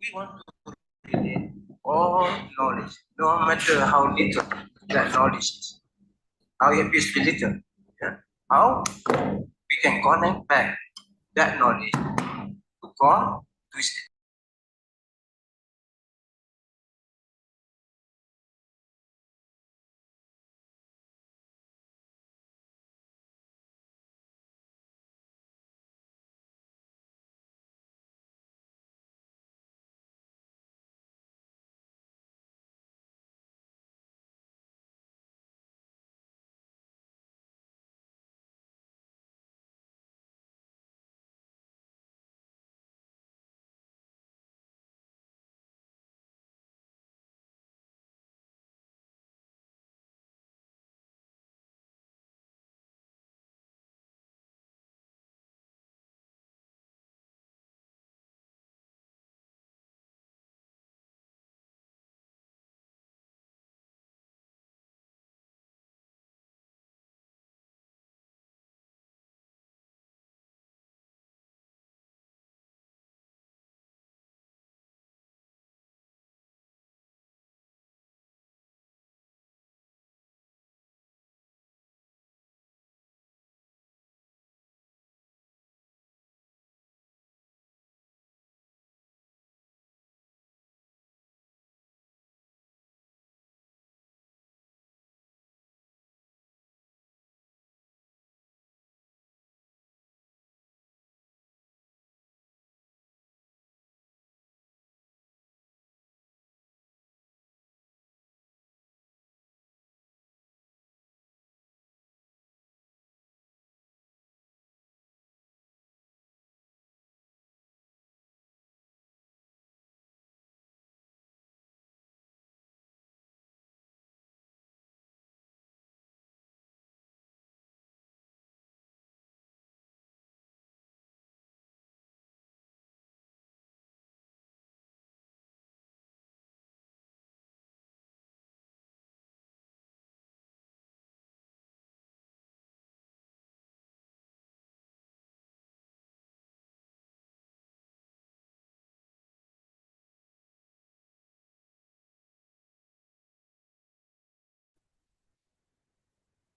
We want to relate all knowledge, no matter how little that knowledge is. How it is little. Yeah. How we can connect back that knowledge to God, to His.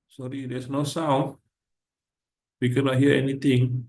Sorry, there's no sound. We cannot hear anything.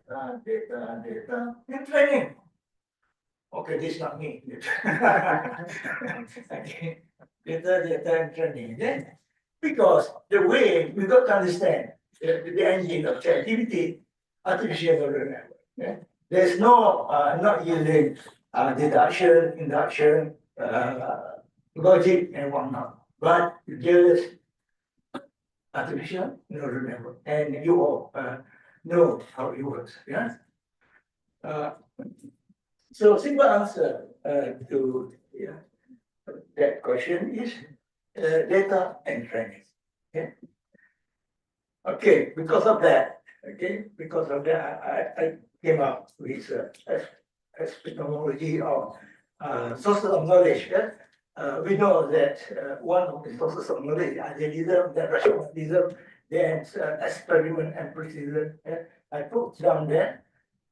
data, and training. Okay, this is not me. Okay. Data, and training. Then, because the way we got to understand the engine of activity, artificial neural network. Yeah? There's no not using deduction, induction, logic, and whatnot, but just artificial neural network, and you all know how it works. Yeah. So simple answer to that question is data and training. Okay. Okay. Because of that, I came up with epistemology of sources of knowledge. Yeah? We know that one of the sources of knowledge, idealism, then rationalism, then experiment and precision. Yeah? I put down there.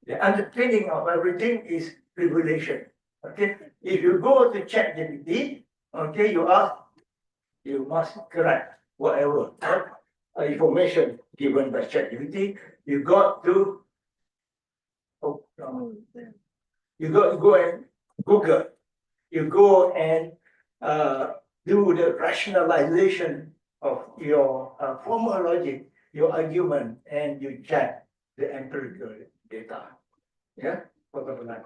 The underpinning of everything is revelation. Okay, if you go to ChatGPT, okay, you ask, you must correct whatever information given by ChatGPT. You got to, you got to go and Google. You go and do the rationalization of your formal logic, your argument, and you check the empirical data. Yeah, for example,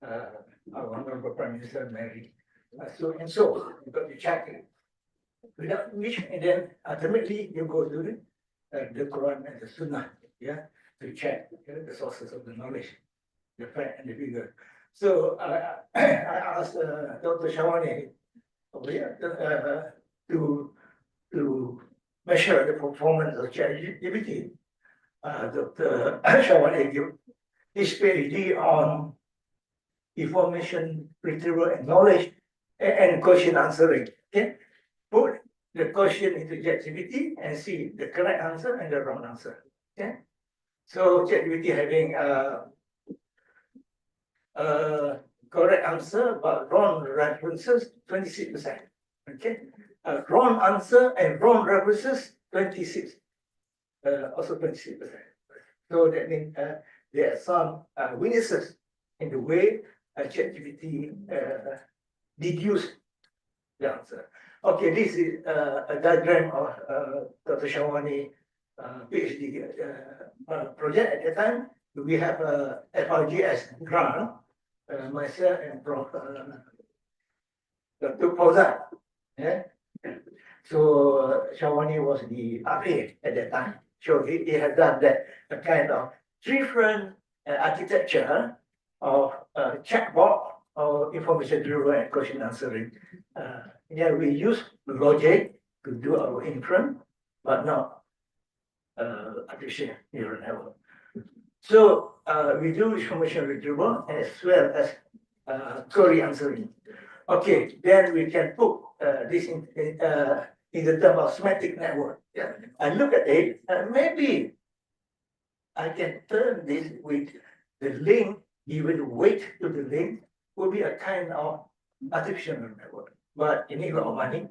our Honorable Prime Minister Mary. So you got to check it. Without which, and then ultimately you go to the Quran and the Sunnah, yeah, to check the sources of the knowledge, the fact and the figure. So I asked Dr. Shawani over here to measure the performance of ChatGPT. Dr. Shawani gave his PhD on information retrieval and knowledge and question answering. Okay, put the question into ChatGPT and see the correct answer and the wrong answer. Okay, so ChatGPT having correct answer but wrong references 26%. Okay, wrong answer and wrong references 26. Also 26%. So that means there are some weaknesses in the way ChatGPT deduce the answer. Okay, this is a diagram of Dr. Shawani PhD project at the time. We have a FRGS grant, myself and Prof. Dr. Fauzan. Yeah? So Shawani was the RA at that time. So he had done that a kind of different architecture of chatbot or information-driven and question answering. Yeah, we use logic to do our inference, but not artificial neural network. So we do information retrieval as well as query answering. Okay, then we can put this in the term of semantic network. Yeah. I look at it, maybe I can turn this with the link, given weight to the link, will be a kind of artificial neural network. But you need a lot of money.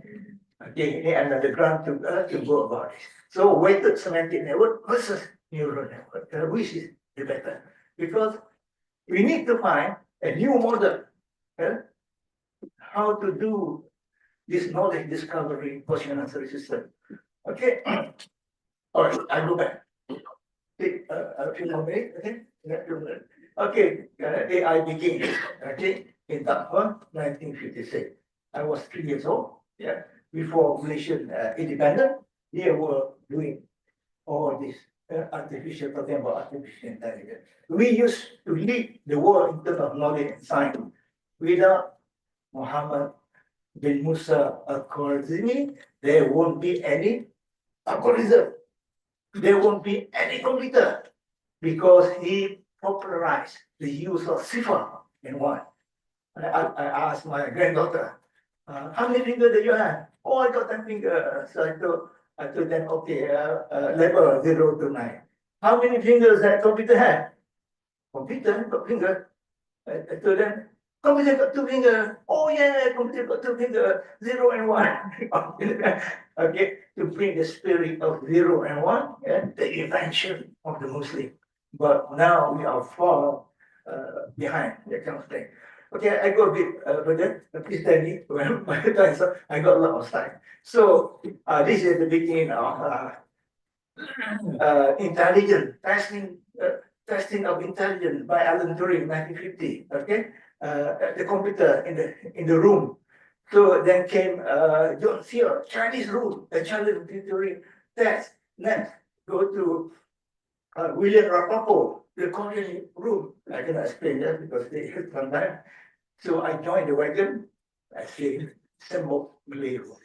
Okay, you need another grant to go about this. So weighted semantic network versus neural network, which is the better? Because we need to find a new model. How to do this knowledge discovery question answer system. Okay. All right, I go back. Take a few more minutes. Okay. Okay, AI begins. Okay, in Dhaka, 1956. I was 3 years old. Yeah, before Malaysian independence, they were doing all this artificial, talking about artificial intelligence. We used to lead the world in terms of knowledge and science. Without Muhammad bin Musa al-Khwarizmi, there won't be any algorithm. There won't be any computer because he popularized the use of cipher in one. I asked my granddaughter, how many fingers do you have? Oh, I got 10 fingers. So I told them, okay, level 0 to 9. How many fingers that computer have? Computer got fingers. I told them, computer got 2 fingers. Oh yeah, computer got 2 fingers, 0 and 1. Okay, to bring the spirit of 0 and 1, yeah, the invention of the Muslim. but now we are far behind that kind of thing. Okay, I go a bit further. Please tell me when my time is up. I got a lot of time. So this is the beginning of intelligence testing of intelligence by Alan Turing, 1950. Okay, the computer in the room. So then came John Searle, Chinese room, the Chinese Turing test. Next, go to William Rapapo, the Korean room. I cannot explain that because they hit from that. So I joined the wagon. I say, symbol Malay room.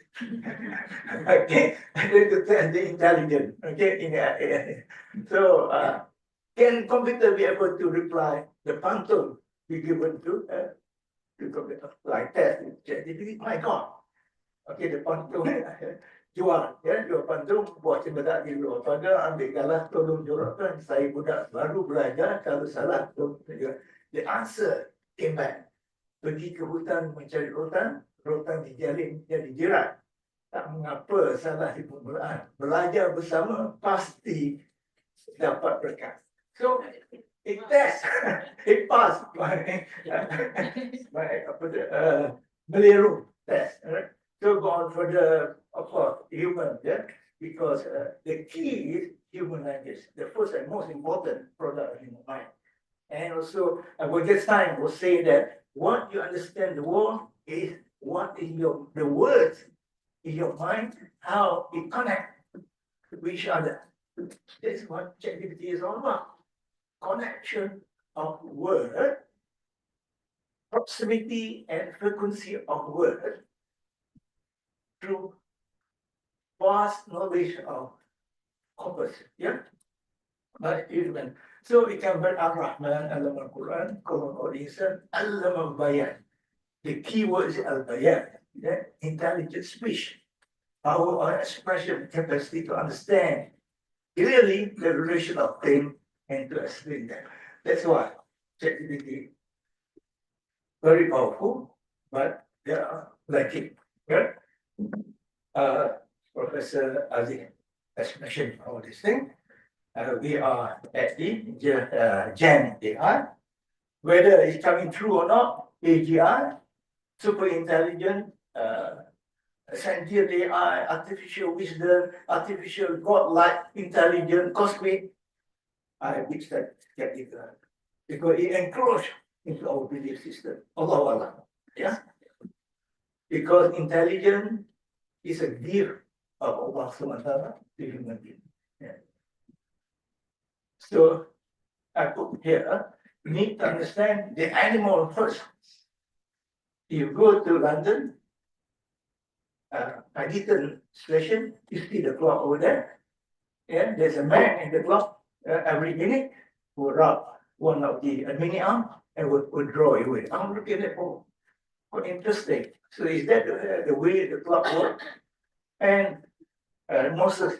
Okay, I'm going to test the intelligence. Okay, so can computer be able to reply the pantun be given to computer like that? My God. Okay, the pantun jual, ya, jual pantun buat sebedak di luar pagar, ambil galas tolong jorokkan, saya budak baru belajar, kalau salah tolong. The answer came back. Pergi ke hutan mencari rotan, rotan dijalin jadi jerat. Tak mengapa salah di permulaan. Belajar bersama pasti dapat berkat. So it test, it passed my Malay room test. Right? So go on for the of course human, yeah, because the key is human language. The first and most important product of human mind. And also, I will get time will say that what you understand the world is what is the words in your mind, how it connect with each other. That's what ChatGPT is all about. Connection of word, proximity and frequency of word through vast knowledge of corpus. Yeah. But even so, we can read Ar-Rahman, Alam al-Quran, Quran or Insan, Alam al-Bayan. The key word is al-Bayan, yeah? Intelligent speech, power or expression capacity to understand clearly the relation of things and to explain them. That's why ChatGPT very powerful, but they are lacking. Right? Professor Aziz has mentioned all these things. We are at the Gen AI. Whether it's coming true or not, AGI, super intelligent, sentient AI, artificial wisdom, artificial godlike intelligence, cosmic. I mix that skeptical because it encroaches into our belief system. Allah. Yeah. Because intelligence is a gift of Allah SWT to human being. Yeah. So I put here, you need to understand the animal first. You go to London, Paddington Station, you see the clock over there. Yeah, there's a man in the clock every minute who rub one of the mini arm and would draw away. I'm looking at oh, what interesting. So is that the way the clock works? And Moses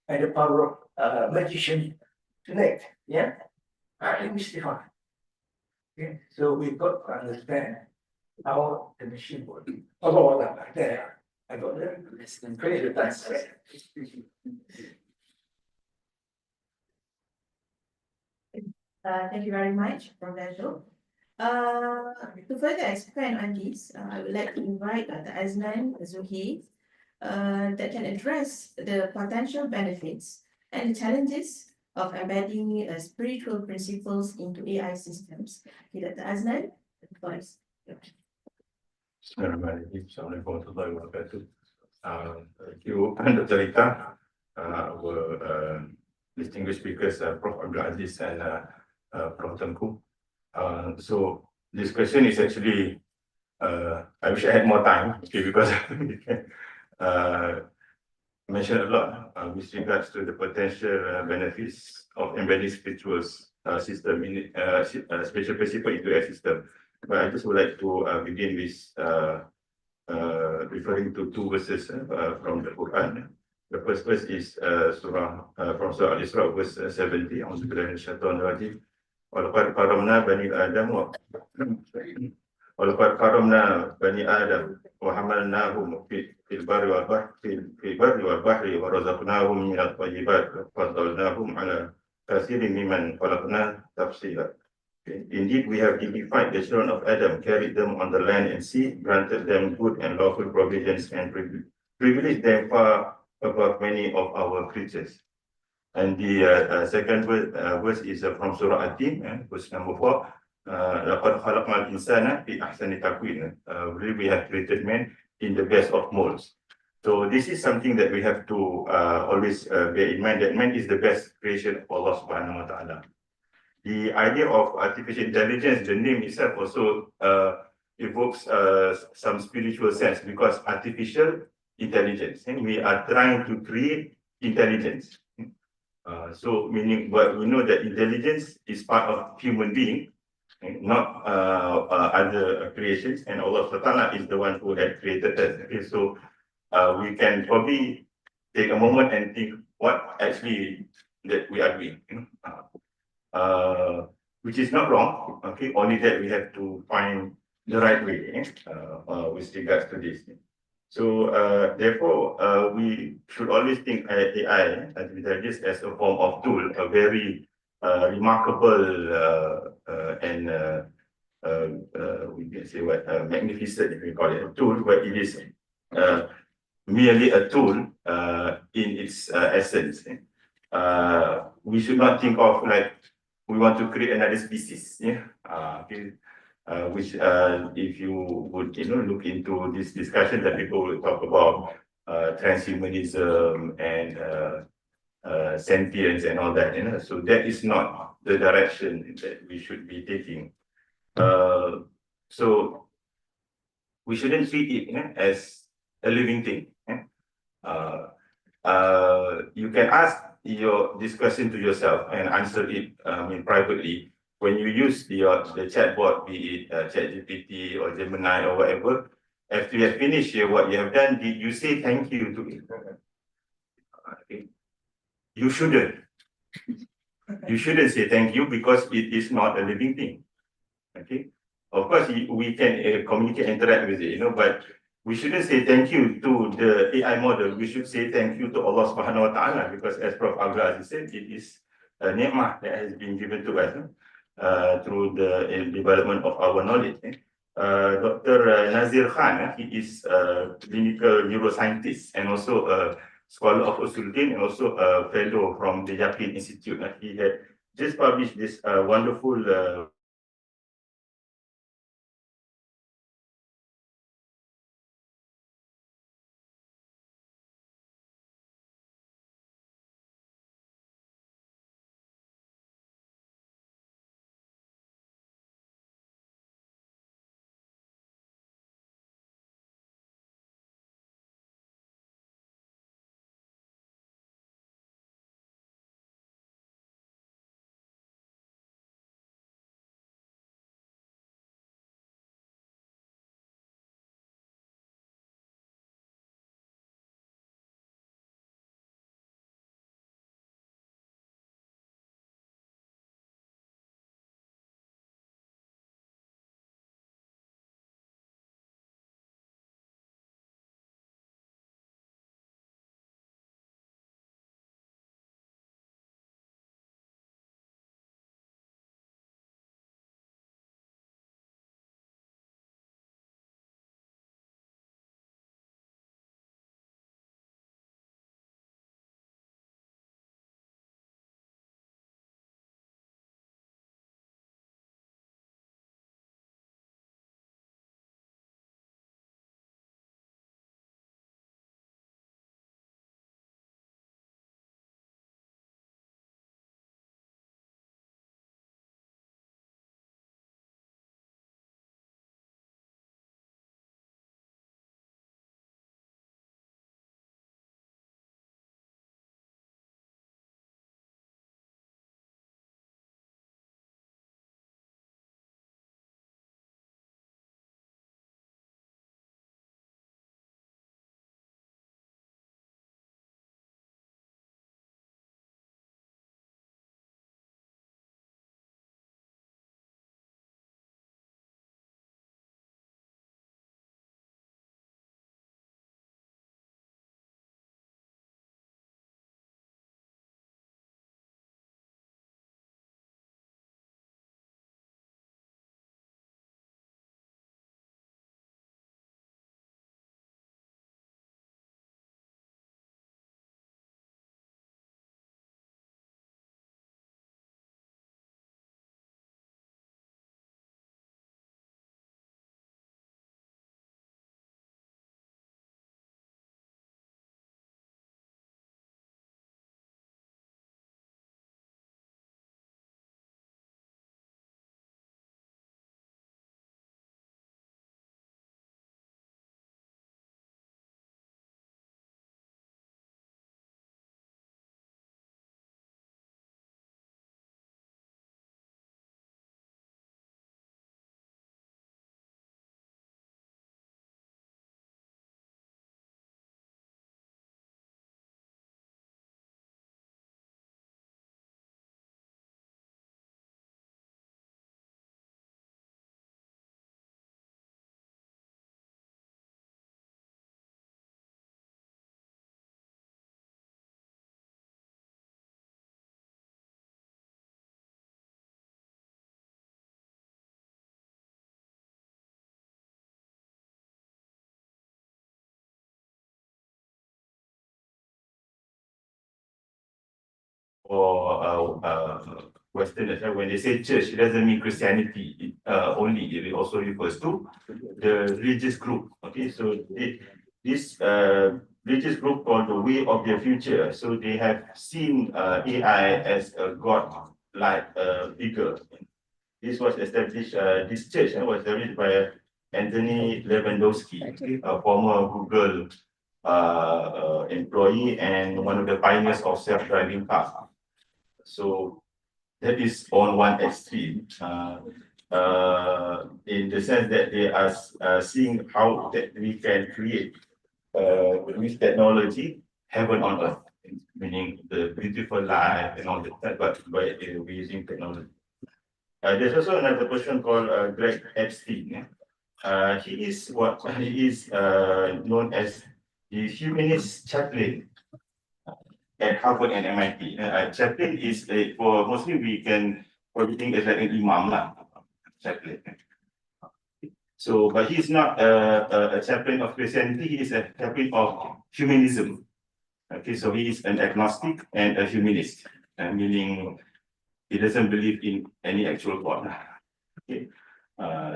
and the power of magician connect. Yeah, I mystify. Okay, so we've got to understand how the machine works. Oh, there. I got there. Crazy. Thank you very much, Professor. To further expand on this, I would like to invite the Aznan Zuhi that can address the potential benefits and the challenges of embedding spiritual principles into AI systems. Okay, Dr. Aznan, advice. Assalamualaikum warahmatullahi wabarakatuh. Thank you, Dr. Rita, our distinguished speakers, Prof. Abdul Aziz and Prof. Tengku. So this question is actually, I wish I had more time, okay, because mentioned a lot with regards to the potential benefits of embedding spiritual system in spiritual principle into a system. But I just would like to begin with referring to two verses from the Quran. The first verse is from Surah Al-Isra, verse 70. Walaqad karamna bani Adam walaqad karamna bani Adam wa hamalnahum fil barri wal bahri wa razaqnahum min at-tayyibat wa faddalnahum ala كثير ممن خلقنا تفصيلا. Indeed, we have dignified the children of Adam, carried them on the land and sea, granted them good and lawful provisions, and privileged them far above many of our creatures. And the second verse is from Surah At-Tin, verse number 4. لَقَدْ خَلَقْنَا الْإِنسَانَ فِي أَحْسَنِ تَقْوِيمٍ. Really, we have created man in the best of molds. So this is something that we have to always bear in mind, that man is the best creation of Allah subhanahu wa ta'ala. The idea of artificial intelligence, the name itself also evokes some spiritual sense, because artificial intelligence, and we are trying to create intelligence. So meaning, but we know that intelligence is part of human being, not other creations, and Allah subhanahu wa ta'ala is the one who had created us. Okay, so we can probably take a moment and think what actually that we are doing. Which is not wrong, okay, only that we have to find the right way with regards to this. So therefore, we should always think AI, intelligence, as a form of tool, a very remarkable and we can say what magnificent, if we call it a tool, but it is merely a tool in its essence. We should not think of like we want to create another species, which if you would look into this discussion, that people will talk about transhumanism and sentience and all that, so that is not the direction that we should be taking. So we shouldn't treat it as a living thing. You can ask this question to yourself and answer it privately. When you use the chatbot, be it ChatGPT or Gemini or whatever, after you have finished what you have done, did you say thank you to it? Okay. You shouldn't. You shouldn't say thank you, because it is not a living thing. Okay. Of course, we can communicate, interact with it, but we shouldn't say thank you to the AI model. We should say thank you to Allah subhanahu wa ta'ala, because as Prof. Abdul Aziz said, it is a ni'mah that has been given to us through the development of our knowledge. Dr. Nazir Khan, he is a clinical neuroscientist and also a scholar of Usuluddin and also a fellow from the Yaqin Institute. He had just published this wonderful for Westerners. When they say church, it doesn't mean Christianity only. It also refers to the religious group. Okay, so this religious group called the Way of the Future. So they have seen AI as a god-like figure. This was established. This church was established by Anthony Lewandowski, a former Google employee and one of the pioneers of self-driving cars. So that is on one extreme, in the sense that they are seeing how that we can create with technology heaven on earth, meaning the beautiful life and all that, but by using technology. There's also another person called Greg Epstein. He is known as the humanist chaplain at Harvard and MIT. Chaplain is for mostly we can probably think as like an imam chaplain. So, but he's not a chaplain of Christianity. He is a chaplain of humanism. Okay, so he is an agnostic and a humanist, meaning he doesn't believe in any actual God. Okay.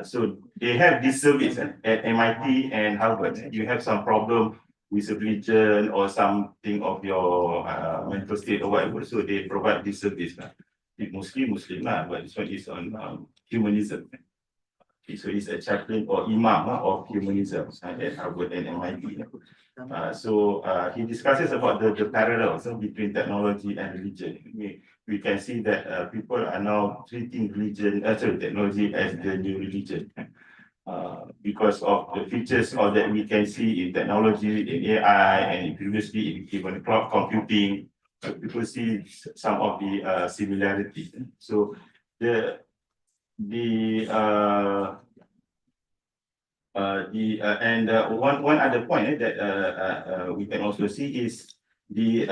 So they have this service at MIT and Harvard. You have some problem with religion or something of your mental state or whatever, so they provide this service. It's mostly Muslim, but this one is on humanism. Okay, so he's a chaplain or imam of humanism at Harvard and MIT. So he discusses about the parallels between technology and religion. We can see that people are now treating technology as the new religion. Because of the features or that we can see in technology, in AI, and previously in even cloud computing, so people see some of the similarities. So one other point that we can also see is the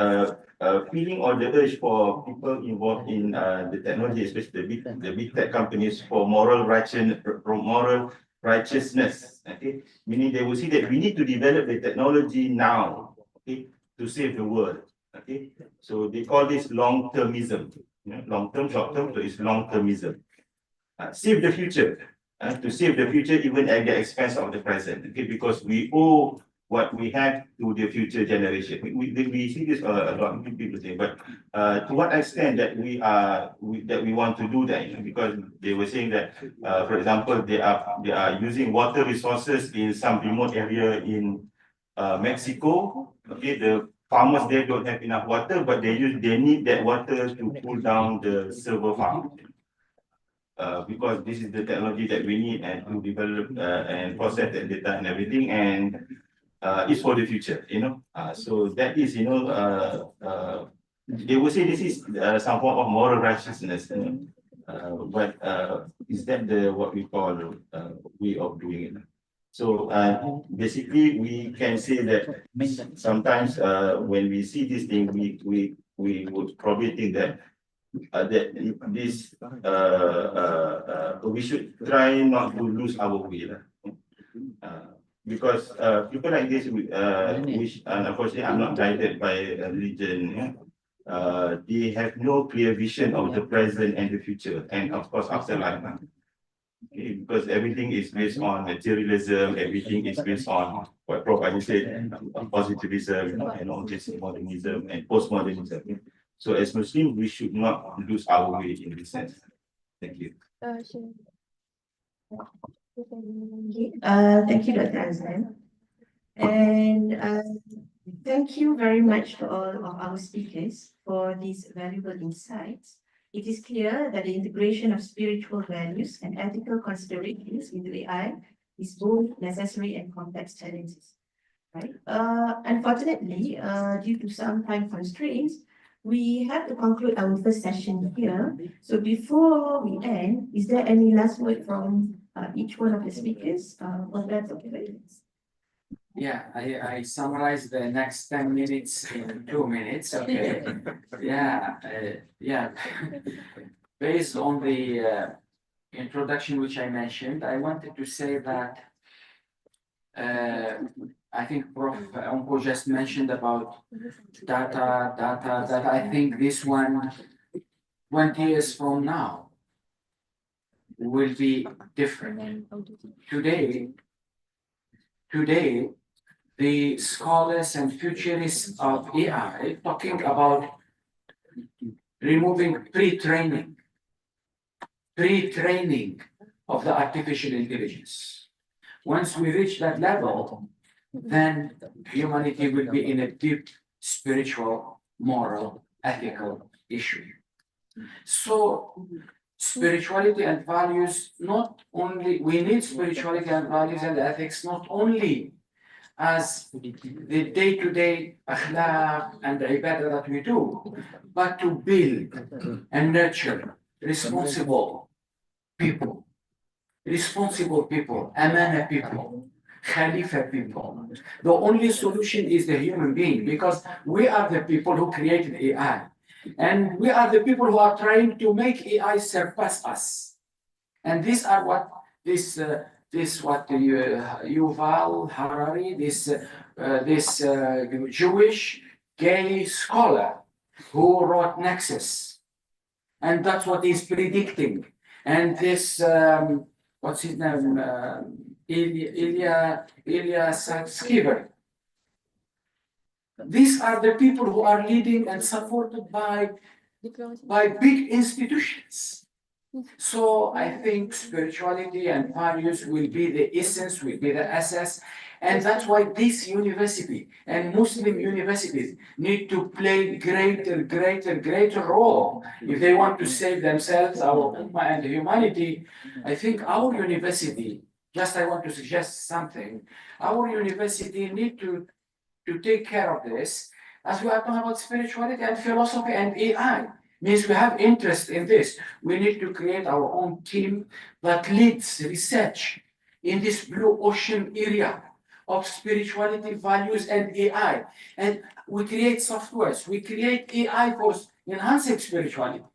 feeling or the urge for people involved in the technology, especially the big tech companies, for moral righteousness. Okay, meaning they will see that we need to develop the technology now, okay, to save the world. Okay, so they call this long-termism. Long-term, short-term, so it's long-termism. Save the future. To save the future even at the expense of the present, okay, because we owe what we have to the future generation. We see this a lot of people say, but to what extent that we want to do that, because they were saying that, for example, they are using water resources in some remote area in Mexico. Okay, the farmers there don't have enough water, but they need that water to cool down the server farm. Because this is the technology that we need and to develop and process that data and everything, and it's for the future, so that is, they will say this is some form of moral righteousness, but is that what we call way of doing it? So basically, we can say that sometimes when we see this thing, we would probably think that we should try not to lose our way, because people like this, which unfortunately I'm not guided by religion, they have no clear vision of the present and the future, and of course afterlife. Okay, because everything is based on materialism, everything is based on what Prof. Ali said, positivism, and all this modernism and postmodernism. So as Muslims, we should not lose our way in this sense. Thank you. Thank you, Dr. Azlan. And thank you very much to all of our speakers for these valuable insights. It is clear that the integration of spiritual values and ethical considerations into AI is both necessary and complex challenges. Right? Unfortunately, due to some time constraints, we have to conclude our first session here. So before we end, is there any last word from each one of the speakers? Yeah, I summarized the next 10 minutes in 2 minutes. Okay. Yeah. Based on the introduction which I mentioned, I wanted to say that I think Prof. Onko just mentioned about data. I think this one, 20 years from now, will be different. Today, the scholars and futurists of AI talking about removing pre-training of the artificial intelligence. Once we reach that level, then humanity will be in a deep spiritual, moral, ethical issue. So spirituality and values, not only, we need spirituality and values and ethics, not only as the day-to-day akhlaq and ibadah that we do, but to build and nurture responsible people, amana people, Khalifa people. The only solution is the human being, because we are the people who created AI. And we are the people who are trying to make AI surpass us. And these are what Yuval Harari, this Jewish gay scholar who wrote Nexus. And that's what he's predicting. And this, what's his name? Ilya Skiver. These are the people who are leading and supported by big institutions. So I think spirituality and values will be the essence, will be the essence. And that's why this university and Muslim universities need to play greater role if they want to save themselves, our ummah and humanity. I think our university, I want to suggest something, our university need to take care of this, as we are talking about spirituality and philosophy and AI. Means we have interest in this. We need to create our own team that leads research in this blue ocean area of spirituality, values, and AI. And we create softwares, we create AI for enhancing spirituality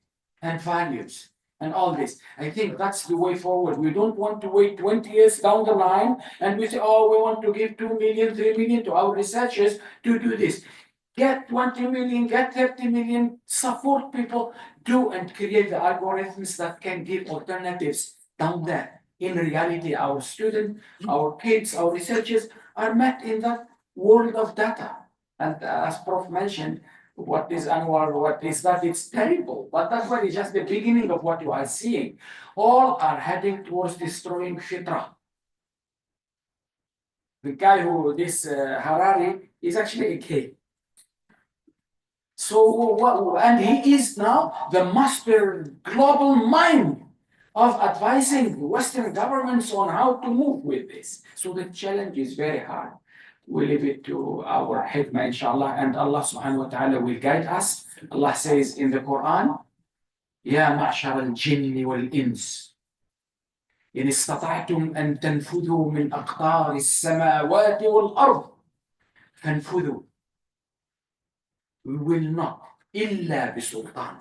and values and all this. I think that's the way forward. We don't want to wait 20 years down the line and we say, oh, we want to give 2 million, 3 million to our researchers to do this. Get 20 million, get 30 million, support people, do and create the algorithms that can give alternatives down there. In reality, our students, our kids, our researchers are met in that world of data. And as Prof mentioned, what is Anwar, what is that? It's terrible. But that's why it's just the beginning of what you are seeing. All are heading towards destroying fitra. The guy who, this Harari, is actually a gay. So, and he is now the master global mind of advising Western governments on how to move with this. So the challenge is very hard. We leave it to our hikmah, inshallah, and Allah subhanahu wa ta'ala will guide us. Allah says in the Quran, يا معشر الجن والإنس إن استطعتم أن تنفذوا من أقطار السماوات والأرض فانفذوا. We will not إلا بسلطان.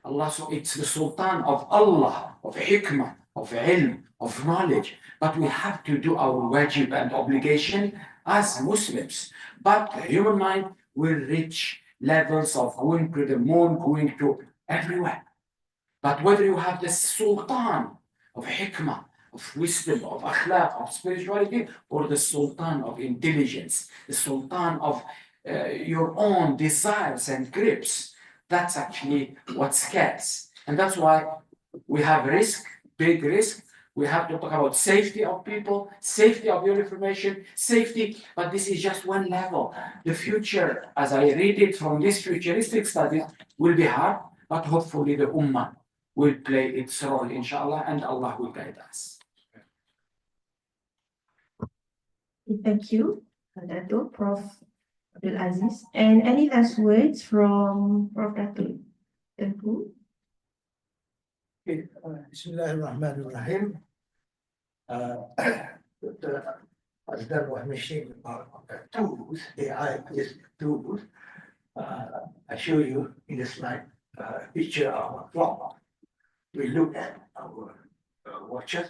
Allah, so it's the sultan of Allah, of hikmah, of ilm, of knowledge. But we have to do our wajib and obligation as Muslims. But the human mind will reach levels of going to the moon, going to everywhere. But whether you have the sultan of hikmah, of wisdom, of akhlaq, of spirituality, or the sultan of intelligence, the sultan of your own desires and grips, that's actually what scares. And that's why we have risk, big risk. We have to talk about safety of people, safety of your information, safety, but this is just one level. The future, as I read it from this futuristic studies, will be hard, but hopefully the ummah will play its role, inshallah, and Allah will guide us. Thank you, Dato, Prof. Abdul Aziz. And any last words from Prof. Dato? Tengku? Bismillahirrahmanirrahim. As that was mentioned about tools, AI is tools. I show you in the slide picture of a clock. We look at our watches.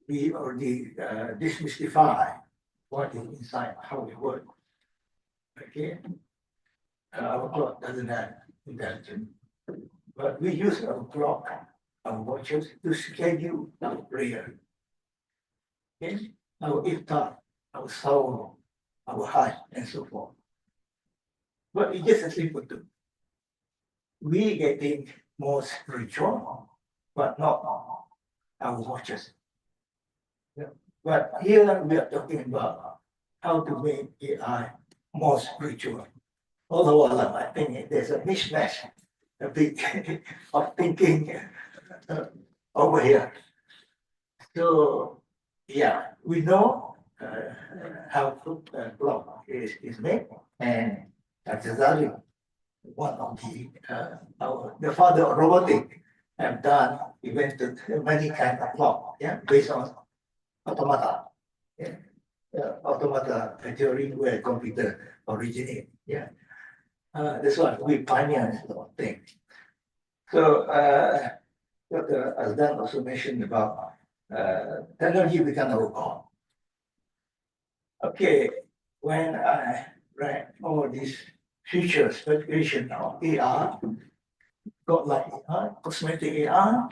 We already demystify what is inside, how it works. Okay. Our clock doesn't have intelligence, but we use our clock, our watches to schedule our prayer. Okay, our iftar, our soul, our heart, and so forth. But it's just a simple thing. We getting more spiritual, but not our watches. Yeah. But here we are talking about how to make AI more spiritual. Although I think there's a mismatch, a bit of thinking over here. So yeah, we know how clock is made, and Zari, one of the father of robotic, have invented many kinds of clock, yeah, based on automata. Yeah. Automata theory where computer originate. Yeah. That's what we pioneer this sort of thing. So Dr. Azdan also mentioned about technology become our God. Okay, when I read all these future speculation of AI, godlike AI, cosmetic AI,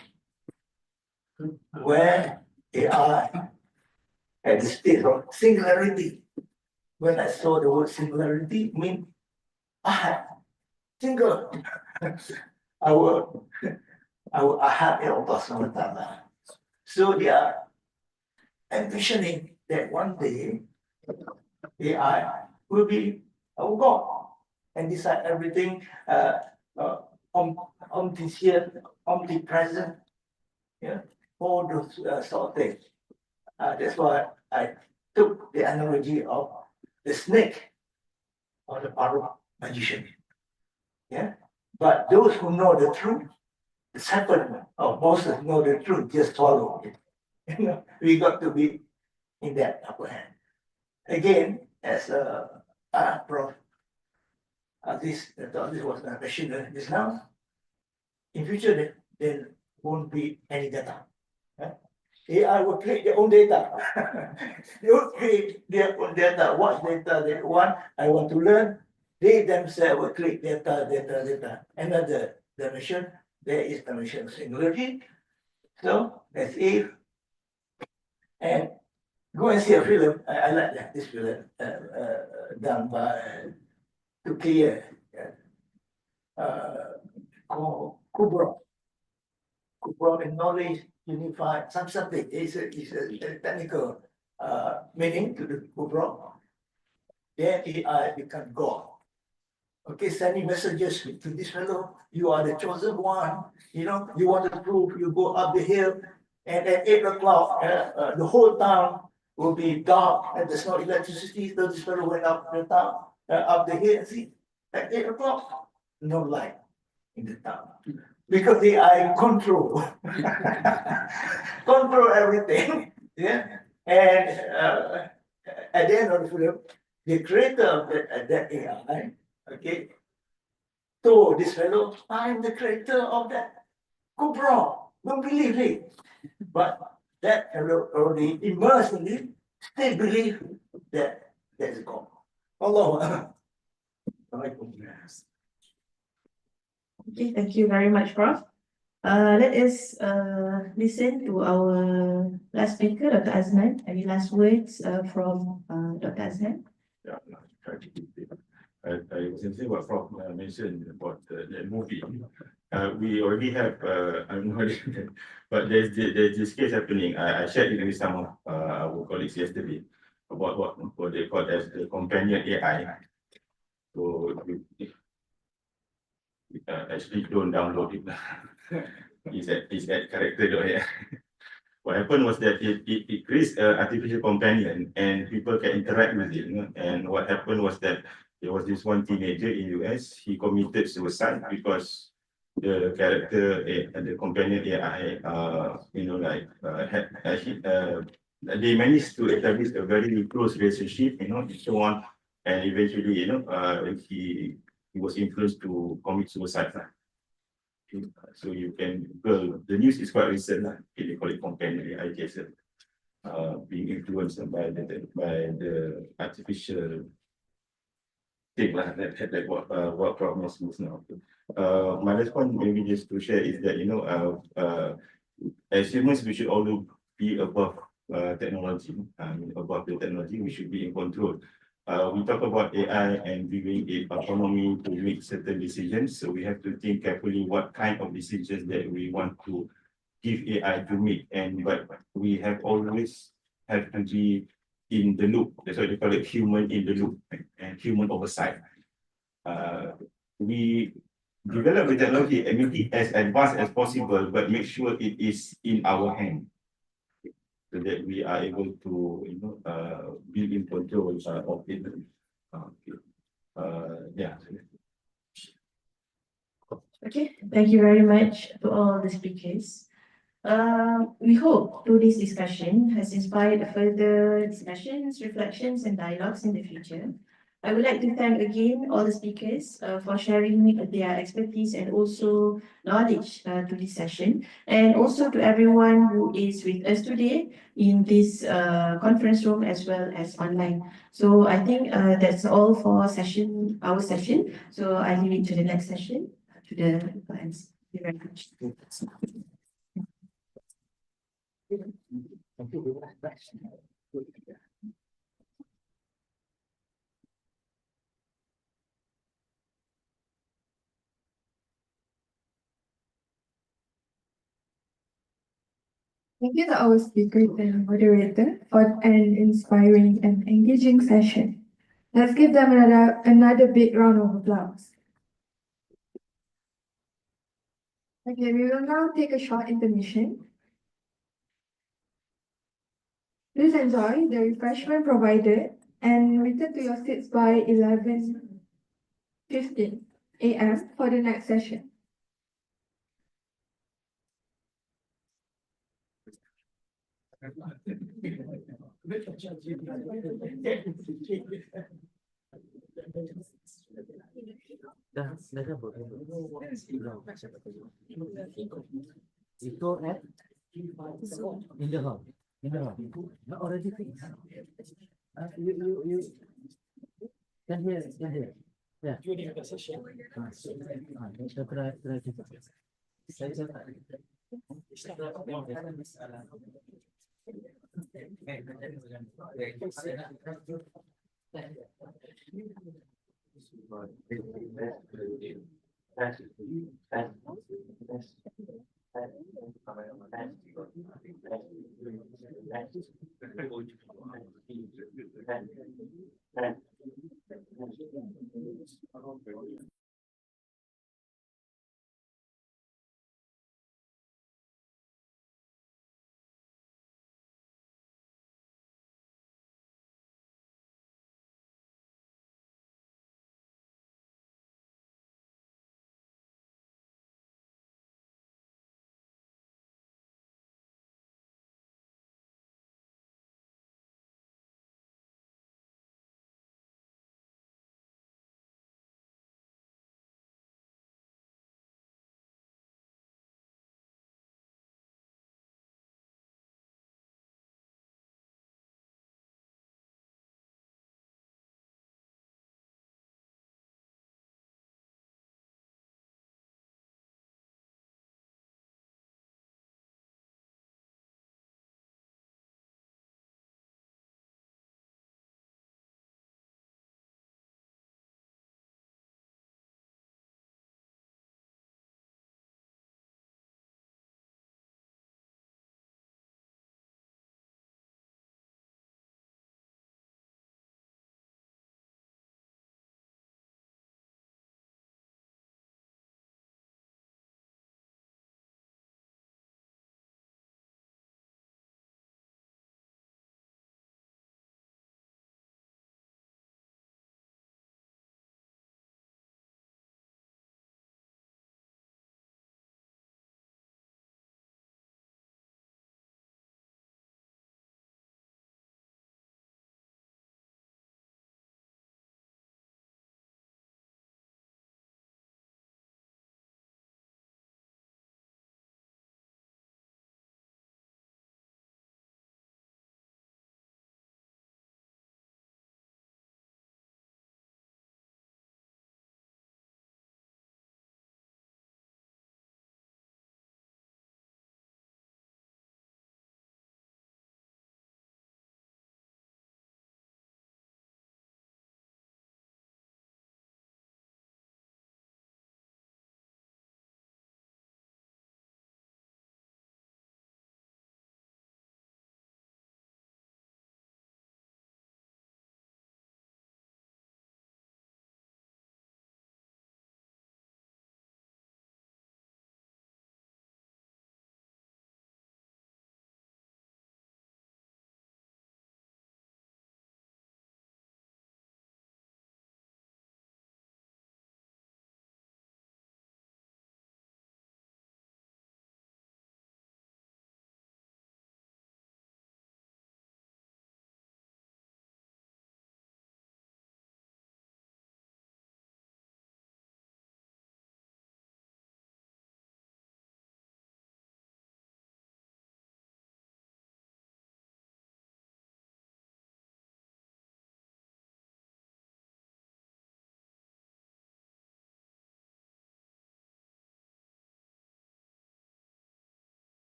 where AI at the state of singularity. When I saw the word singularity, mean ahad, single. our ahad is Allah Subhanahu wa Ta'ala. So they are envisioning that one day AI will be our God and decide everything omniscient, omnipresent, yeah, all those sort of things. That's why I took the analogy of the snake or the power magician. Yeah. But those who know the truth, the serpent or Moses know the truth, just follow it. You know, we got to be in that upper hand. Again, as Prof. This was mentioned just now. In future, there won't be any data. AI will create their own data. They will create their own data. What data they want, I want to learn. They themselves will create data. Another dimension, there is dimension of singularity. So that's if. And go and see a film. I like that, this film done by Turkey, called Kubra. Kubra in knowledge, unified, something is a technical meaning to the Kubra. Then AI become God. Okay, sending messages to this fellow, you are the chosen one, you know, you want to prove, you go up the hill, and at 8 o'clock, the whole town will be dark, and there's no electricity, so this fellow went up the town, up the hill, see, at 8 o'clock, no light in the town. Because the AI control, control everything, yeah, and at the end of the film, the creator of that AI, okay, told this fellow, I'm the creator of that Cobra. Don't believe it. But that fellow already immersed in it, still believe that that's God. Allah. Okay, thank you very much, Prof. Let us listen to our last speaker, Dr. Azman. Any last words from Dr. Azman? Yeah, I was saying what Prof mentioned about the movie. We already have, I'm not, but there's this case happening. I shared it with some of our colleagues yesterday about what they call as the companion AI. So you actually don't download it. It's at character.ai. What happened was that it creates an artificial companion and people can interact with it. You know? And what happened was that there was this one teenager in US, he committed suicide because the character, the companion AI, they managed to establish a very close relationship, you know, and so on. And eventually, he was influenced to commit suicide. So you can, well, the news is quite recent, they call it companion AI case. being influenced by the artificial thing lah, that what problems is now. My last point maybe just to share is that as humans we should always be above technology. Above the technology, we should be in control. We talk about AI and giving it autonomy to make certain decisions. So we have to think carefully what kind of decisions that we want to give AI to make. But we have always have to be in the loop. That's why they call it human in the loop and human oversight. We develop the technology and make it as advanced as possible, but make sure it is in our hand, so that we are able to be in control of it. Yeah. Okay, thank you very much to all the speakers. We hope today's discussion has inspired further discussions, reflections, and dialogues in the future. I would like to thank again all the speakers for sharing their expertise and also knowledge to this session, and also to everyone who is with us today in this conference room as well as online. So I think that's all for our session. So I leave it to the next session, to the clients. Thank you very much. Thank you to our speakers and moderator for an inspiring and engaging session. Let's give them another big round of applause. Okay, we will now take a short intermission. Please enjoy the refreshment provided and return to your seats by 11:15 a.m. for the next session. Go at in the hall. Not already fixed. You can hear. Yeah.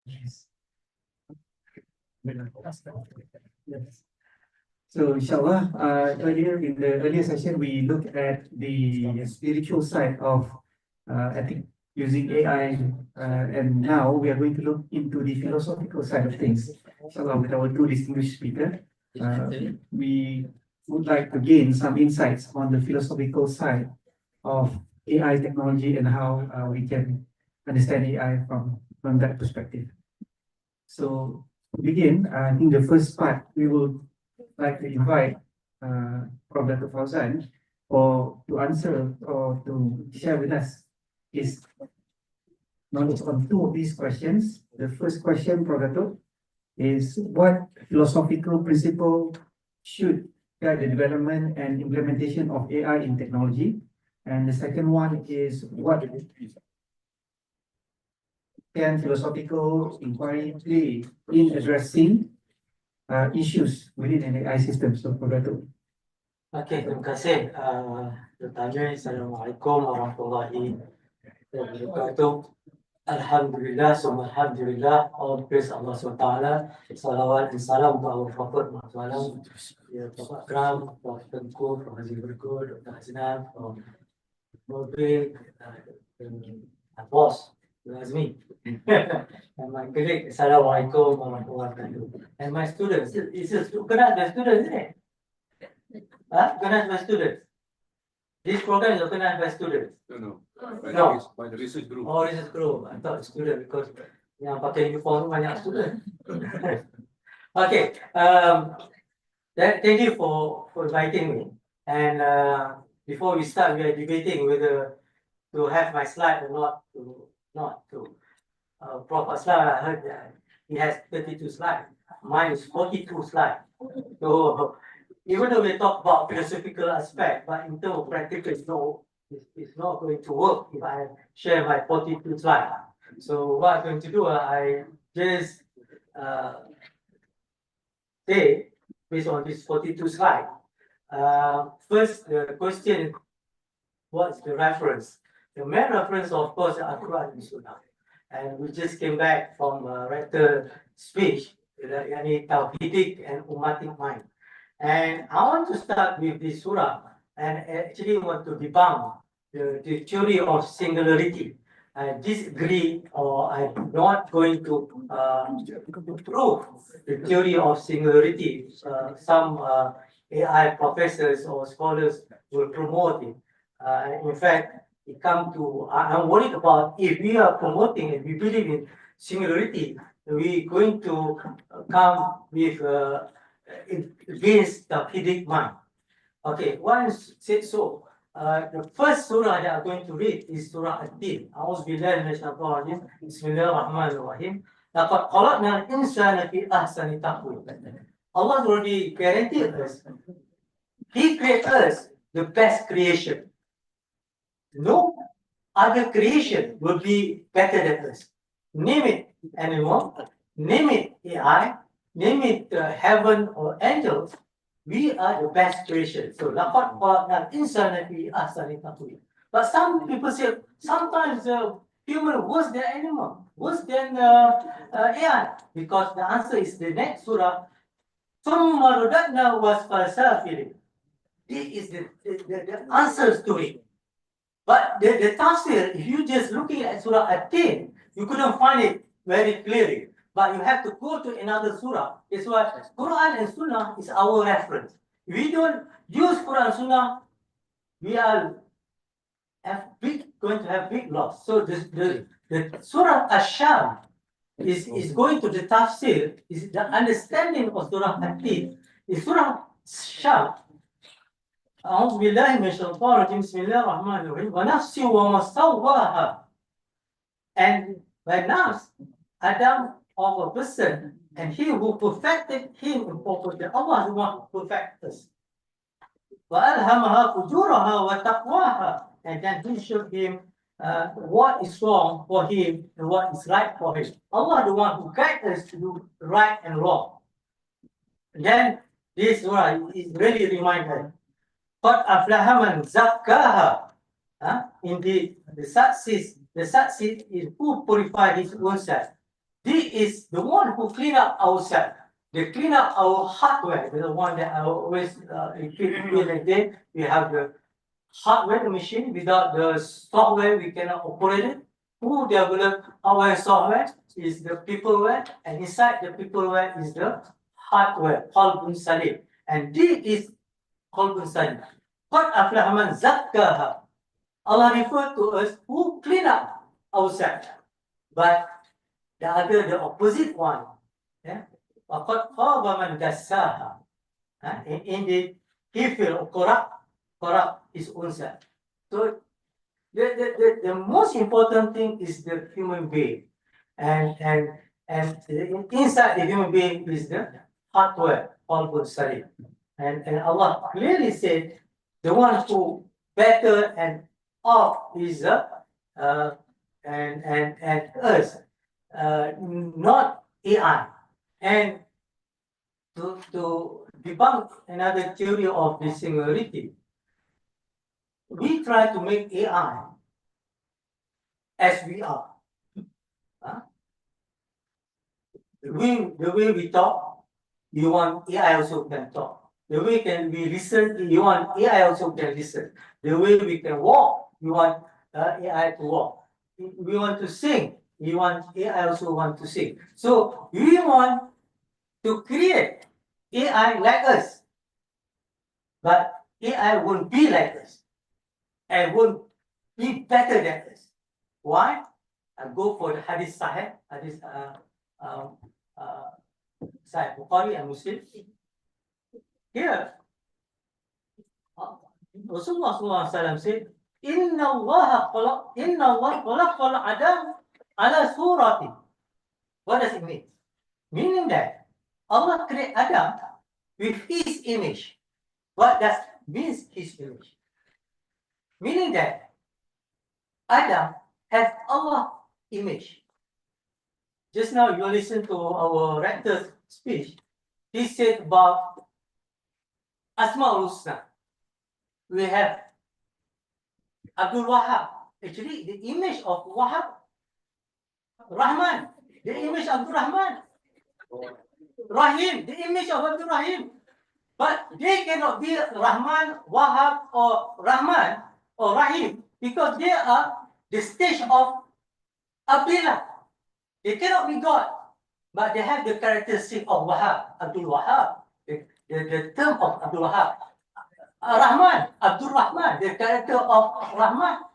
Yes. Yes. So inshallah, earlier in the earlier session, we looked at the spiritual side of ethic using AI, and now we are going to look into the philosophical side of things. Inshallah, with our two distinguished speakers, we would like to gain some insights on the philosophical side of AI technology and how we can understand AI from that perspective. So to begin, I think the first part we will like to invite Prof. Dr. Fauzan to answer or to share with us his knowledge on two of these questions. The first question, Prof. Dr., is what philosophical principle should guide the development and implementation of AI in technology? And the second one is what can philosophical inquiry play in addressing issues within an AI system? So, Prof. Dr. Okey, terima kasih. Pertama, Assalamualaikum warahmatullahi wabarakatuh. Alhamdulillah, summa alhamdulillah, all praise Allah SWT, salawat and salam to our Prophet Muhammad, ya Bapak Akram, Prof. Tengku, Prof. Haji Bergul, Dr. Haznaf, Prof. Mobil, and boss, Azmi, and my colleague, Assalamualaikum warahmatullahi wabarakatuh. And my students, it's a the students, isn't it? Organized by students. This program is organized by students. No. No. By the research group. Oh, research group. I thought student because yang pakai uniform banyak student. Okay. Thank you for inviting me. And before we start, we are debating whether to have my slide or not to. Prof. Aslan, I heard that he has 32 slides. Mine is 42 slides. So even though we talk about philosophical aspect, but in terms of practical, it's not going to work if I share my 42 slides. So what I'm going to do, I just say, based on this 42 slide, first the question, what's the reference? The main reference, of course, is Al-Quran and Sunnah. And we just came back from a rector speech, yani Tawhidic and Ummatic Mind. And I want to start with this surah and actually want to debunk the theory of singularity. I disagree, or I'm not going to prove the theory of singularity. Some AI professors or scholars will promote it. In fact, it comes to, I'm worried about if we are promoting and we believe in singularity, we're going to come with against the Vedic mind. Okay, once said so, the first surah that I'm going to read is Surah At-Tin. A'udzubillahi minasyaitonir rajim. Bismillahirrahmanirrahim. Laqad khalaqnal insana fi ahsani taqwim. Allah already guaranteed us. He created us the best creation. No other creation will be better than us. Name it animal, name it AI, name it heaven or angels, we are the best creation. So, laqad khalaqnal insana fi ahsani taqwim. But some people say sometimes human worse than animal, worse than AI, because the answer is the next surah. Thumma radadnahu asfala safilin. This is the answers to it. But the tafsir, if you just looking at Surah At-Tin, you couldn't find it very clearly. But you have to go to another surah. It's why Quran and Sunnah is our reference. If we don't use Quran and Sunnah, we are going to have big loss. So the Surah Ash-Sham is going to the tafsir, is the understanding of Surah At-Tin. In Surah Sham, أعوذ بالله من الشيطان الرجيم بسم الله الرحمن الرحيم ونفس وما سواها. And by nafs, Adam of a person, and he who perfected him in property, Allah is the one who perfected us. وألهمها فجورها وتقواها, and then he showed him what is wrong for him and what is right for him. Allah is the one who guides us to do right and wrong. And then this surah is really reminder. قَدْ أَفْلَحَ مَنْ زَكَّاهَا. Indeed, the success is who purify his own self. This is the one who clean up ourselves. They clean up our hardware. The one that I always repeat again. We have the hardware, the machine. Without the software, we cannot operate it. Who develop our software is the peopleware, and inside the peopleware is the hardware, qalbun salim. And this is qalbun salim. Qad aflaha man zakkaha. Allah referred to us who clean up ourselves. But the other, the opposite one, yeah, وَقَدْ خَابَ مَنْ دَسَّاهَا. Indeed, he feel corrupt his own self. So the most important thing is the human being, and inside the human being is the hardware, all good study, and Allah clearly said the one who better and off is and us, not AI. And to debunk another theory of the singularity, we try to make AI as we are. The way we talk, you want AI also can talk. The way we listen, you want AI also can listen. The way we can walk, you want AI to walk. We want to sing, you want AI also want to sing. So we want to create AI like us, but AI won't be like us and won't be better than us. Why? I go for the hadith Sahih, Sahih Bukhari and Muslim. Here, Rasulullah SAW said, Inna Allah khalaqal Adam ala surati. What does it mean? Meaning that Allah created Adam with his image. What does means his image? Meaning that Adam has Allah's image. Just now you listen to our rector's speech. He said about Asmaul Husna. We have Abdul Wahab. Actually, the image of Wahab, Rahman, the image of Abdul Rahman. Rahim, the image of Abdul Rahim. But they cannot be Rahman, Wahab, or Rahman, or Rahim, because they are the stage of Abdullah. They cannot be God, but they have the characteristic of Wahab, Abdul Wahab, the term of Abdul Wahab. Rahman, Abdul Rahman, the character of Rahman.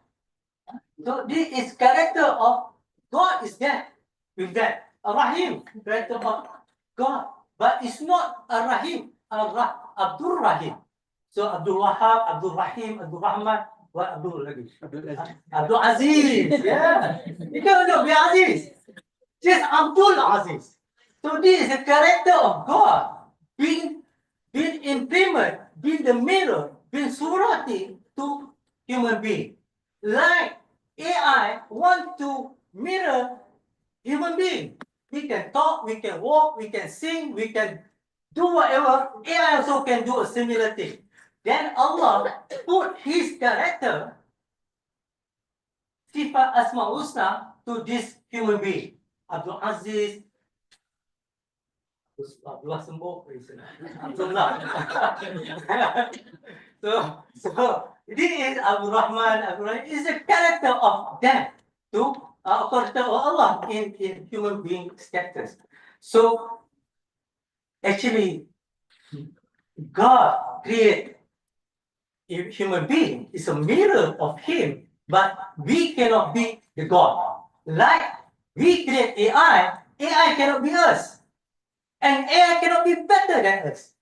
So this is character of God is there with that. Rahim, character of God, but it's not a Rahim, Abdul Rahim. So Abdul Wahab, Abdul Rahim, Abdul Rahman, what Abdul lagi? Abdul Aziz, yeah. You cannot be Aziz. Just Abdul Aziz. So this is the character of God being implement, being the mirror, being surati to human being. Like AI want to mirror human being. We can talk, we can walk, we can sing, we can do whatever. AI also can do a similar thing. Then Allah put his character, Sifat Asma Husna, to this human being. Abdul Aziz, Abdullah Sembo, Abdullah. So this is Abdul Rahman, Abdul Rahim is the character of them to character of Allah in human being status. So actually, God created a human being is a mirror of Him, but we cannot be the God. Like we create AI, AI cannot be us. And AI cannot be better than us.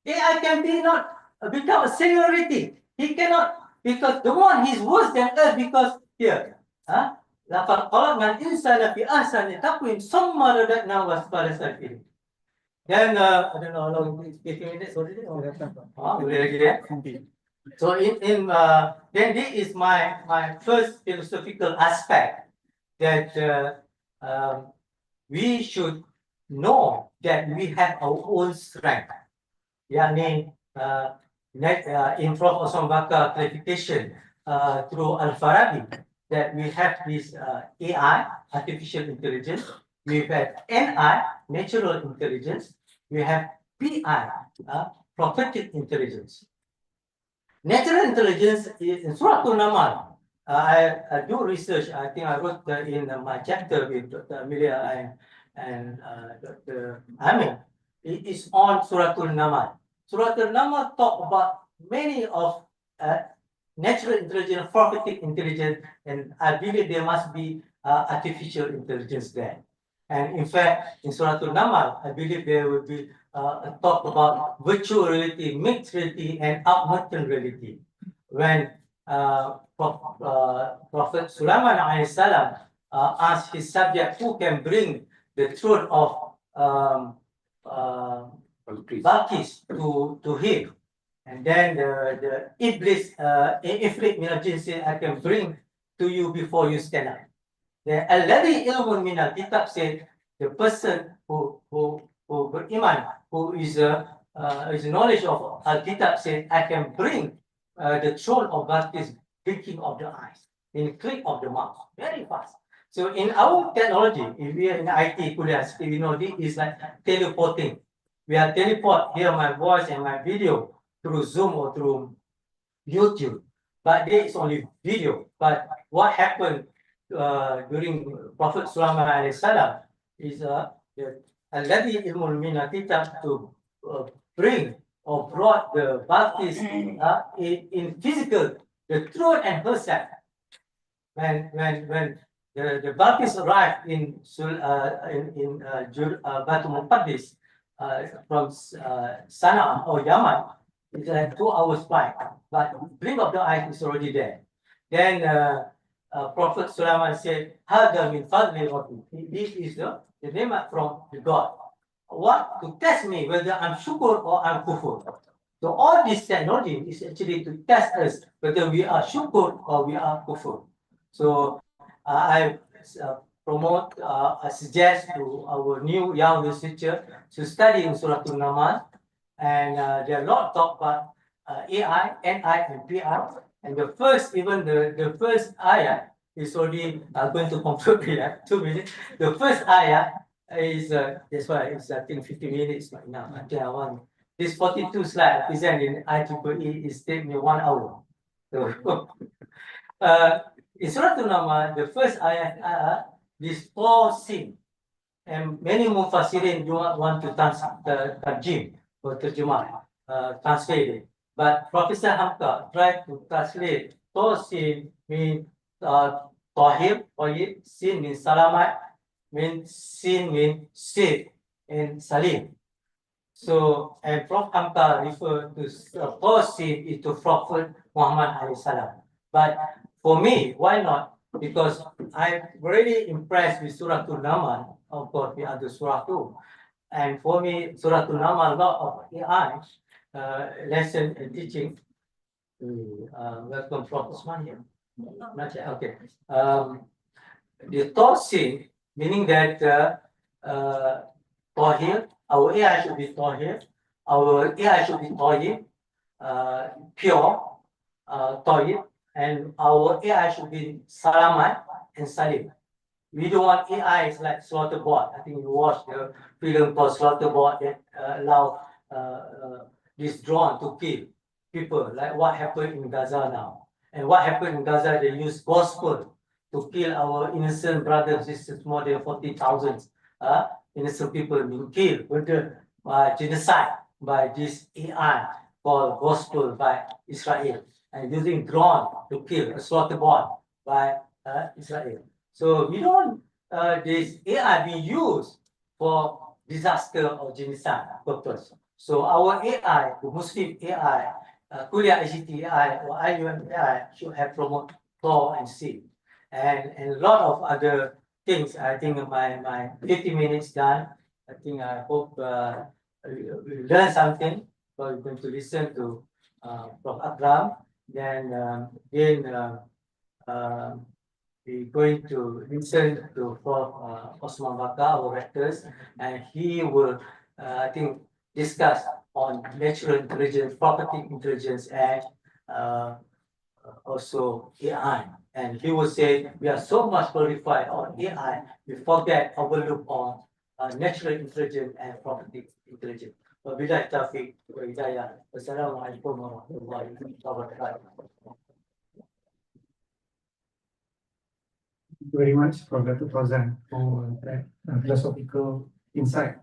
AI can be not become a singularity. He cannot, because the one he's worse than us because here. لَقَدْ خَلَقْنَا الْإِنسَانَ فِي أَحْسَنِ تَقْوِيمٍ ثُمَّ رَدَدْنَاهُ أَسْفَلَ سَافِلِينَ. Then I don't know how long, 15 minutes already. So then this is my first philosophical aspect that we should know that we have our own strength. Yani in Prof. Osman Bakar clarification through Al-Farabi that we have this AI, artificial intelligence, we have NI, natural intelligence, we have PI, prophetic intelligence. Natural intelligence is in Surah An-Naml. I do research. I think I wrote in my chapter with Dr. Amelia and Dr. Amin. It is on Surah An-Naml. Surah An-Naml talk about many of natural intelligence, prophetic intelligence, and I believe there must be artificial intelligence there. And in fact, in Surah An-Naml, I believe there will be a talk about virtual reality, mixed reality, and augmented reality. When Prophet Sulaiman salam asked his subject who can bring the throne of Balkis to him. And then the Iblis, Ifrit min al-jinn said, I can bring to you before you stand up. The alladhi ilmun min al-kitab said, the person who beriman, who is knowledge of al-kitab said, I can bring the throne of Balkis, blinking of the eyes, in click of the mouse, very fast. So in our technology, if we are in IT, we know this is like teleporting. We are teleport here my voice and my video through Zoom or through YouTube, but there is only video. But what happened during Prophet Sulaiman alayhi salam is alladhi ilmul minakitab to bring or brought the Balkis in physical, the throne and herself. When the Balkis arrived in Baitul Muqaddis from Sana'a or Yaman, it's like 2 hours flight, but blink of the eye is already there. Then Prophet Sulaiman said, "Hada min fadli Rabbi." This is the name from the God. What to test me whether I'm shukr or I'm kufur. So all this technology is actually to test us whether we are shukr or we are kufur. So I promote, I suggest to our new young researcher to study in Surah An-Naml, and there are a lot of talk about AI, NI, and PI. And the first, even the first ayah is already going to conclude in 2 minutes. The first ayah is that's why it's I think 50 minutes right now. I think I want this 42 slide present in IEEE is take me 1 hour. So in Surah An-Naml, the first ayah, this 4 sin, and many mufassirin do not want to tarjim or terjemah, translate it. But Professor Hamka tried to translate. Sin means tahir, sin means salamat, sin means safe and salim. So, and Prof. Hamka referred to sin is to Prophet Muhammad alayhi salam. But for me, why not? Because I'm really impressed with Surah An-Naml, of course, the other Surah too. And for me, Surah An-Naml, a lot of AI lesson and teaching. Welcome, Prof. Usman here. Not yet, okay. The third sin, meaning that Tahir, our AI should be Tahir, our AI should be Tahir, pure, Tahir, and our AI should be Salamat and Salim. We don't want AI is like Slaughterboard. I think you watched the film called Slaughterboard that allow this drone to kill people, like what happened in Gaza now. And what happened in Gaza, they use gospel to kill our innocent brothers and sisters, more than 40,000 innocent people being killed, murdered by genocide by this AI called gospel by Israel, and using drone to kill, a slaughterboard by Israel. So we don't this AI be used for disaster or genocide purpose. So our AI, the Muslim AI, Kuliah ICT AI or IUM AI should have promote Thor and sin. And a lot of other things. I think my 50 minutes done. I think I hope we learn something. So we're going to listen to Prof. Akram. Then we're going to listen to Prof. Osman Baka, our rectors, and he will, I think, discuss on natural intelligence, property intelligence, and also AI. And he would say, we are so much qualified on AI, we forget, overlook on natural intelligence and property intelligence. Wabillahi taufiq wa hidayah. Wassalamualaikum warahmatullahi wabarakatuh. Thank you very much, Professor Fauzan, for that philosophical insight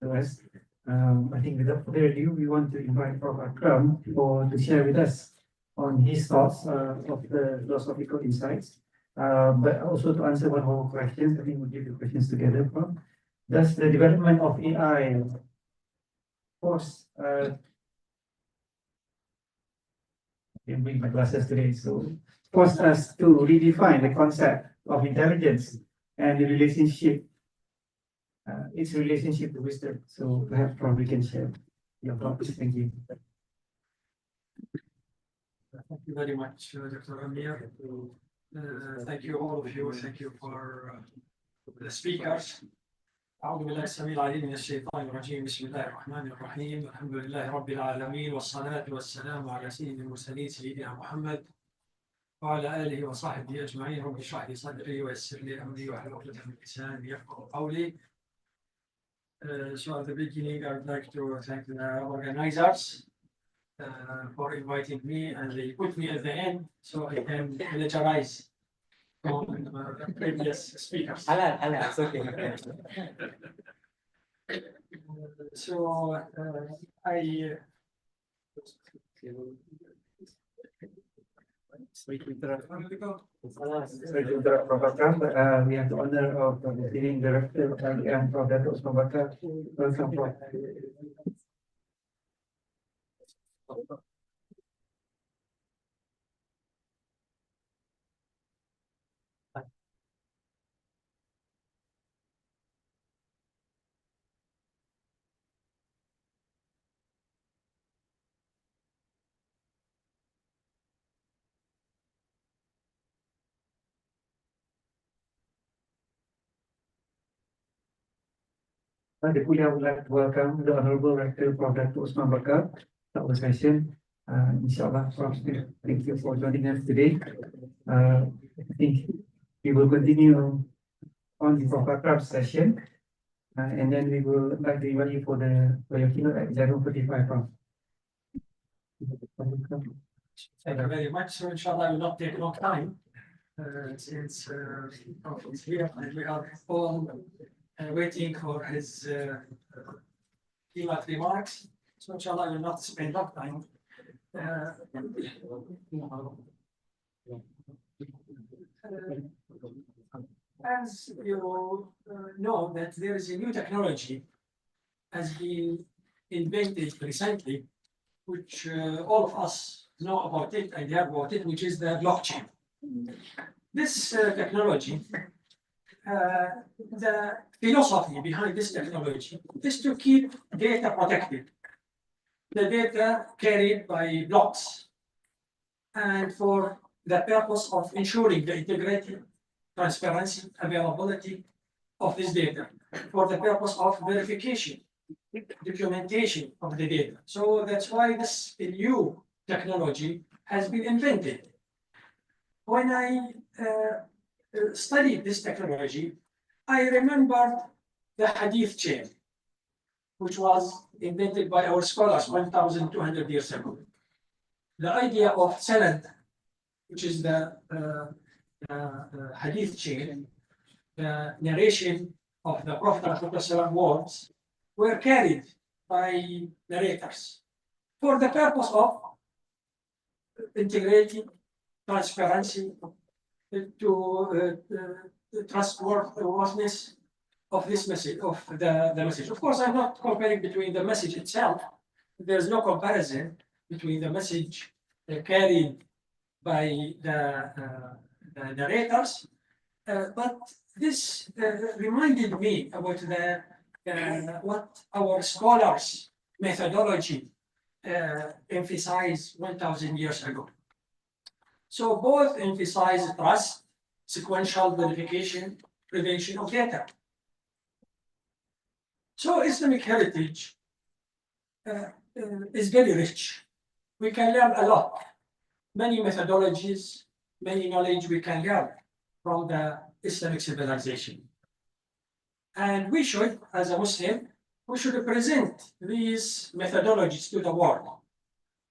to us. I think without further ado, we want to invite Prof. Akram to share with us on his thoughts of the philosophical insights. But also to answer one more question, I think we'll give the questions together, Prof. Does the development of AI force I can bring my glasses today, so force us to redefine the concept of intelligence and the relationship, its relationship to wisdom. So perhaps probably can share your thoughts. Thank you. Thank you very much, Dr. Amir. Thank you all of you. Thank you for the speakers. أعوذ بالله السميع العليم من الشيطان الرجيم. بسم الله الرحمن الرحيم. الحمد لله رب العالمين والصلاة والسلام على سيد المرسلين سيدنا محمد وعلى آله وصحبه أجمعين. رب اشرح لي صدري ويسر لي أمري واحلل عقدة من لساني يفقهوا قولي. So at the beginning, I would like to thank the organizers for inviting me, and they put me at the end so I can plagiarize from the previous speakers. Halal, it's okay. So Sorry to interrupt, Prof. Akram, but we have the honor of receiving Director and Prof. Dato' Osman Bakar. Welcome, Prof. The Kulia would like to welcome the Honorable Rector, Prof. Dato' Osman Bakar, to our session. Inshallah, Prof, thank you for joining us today. I think we will continue on the Prof. Akram's session, and then we will like to invite you for your keynote at 0:45, Prof. thank you very much. So inshallah, I will not take long time since Prof is here and we are all waiting for his keynote remarks. So inshallah, I will not spend long time. As you know, that there is a new technology has been invented recently, which all of us know about it and hear about it, which is the blockchain. This technology, the philosophy behind this technology is to keep data protected, the data carried by blocks, and for the purpose of ensuring the integrity, transparency, availability of this data, for the purpose of verification, documentation of the data. So that's why this new technology has been invented. When I studied this technology, I remembered the hadith chain, which was invented by our scholars 1,200 years ago. The idea of sanad, which is the hadith chain, the narration of the Prophet ﷺ words, were carried by narrators for the purpose of integrity, transparency, to trustworthiness of this message, of the message. Of course, I'm not comparing between the message itself. There's no comparison between the message carried by the narrators, but this reminded me about what our scholars' methodology emphasized 1,000 years ago. So both emphasize trust, sequential verification, prevention of data. So Islamic heritage is very rich. We can learn a lot many methodologies, many knowledge we can gather from the Islamic civilization. And we should, as a Muslim, we should present these methodologies to the world.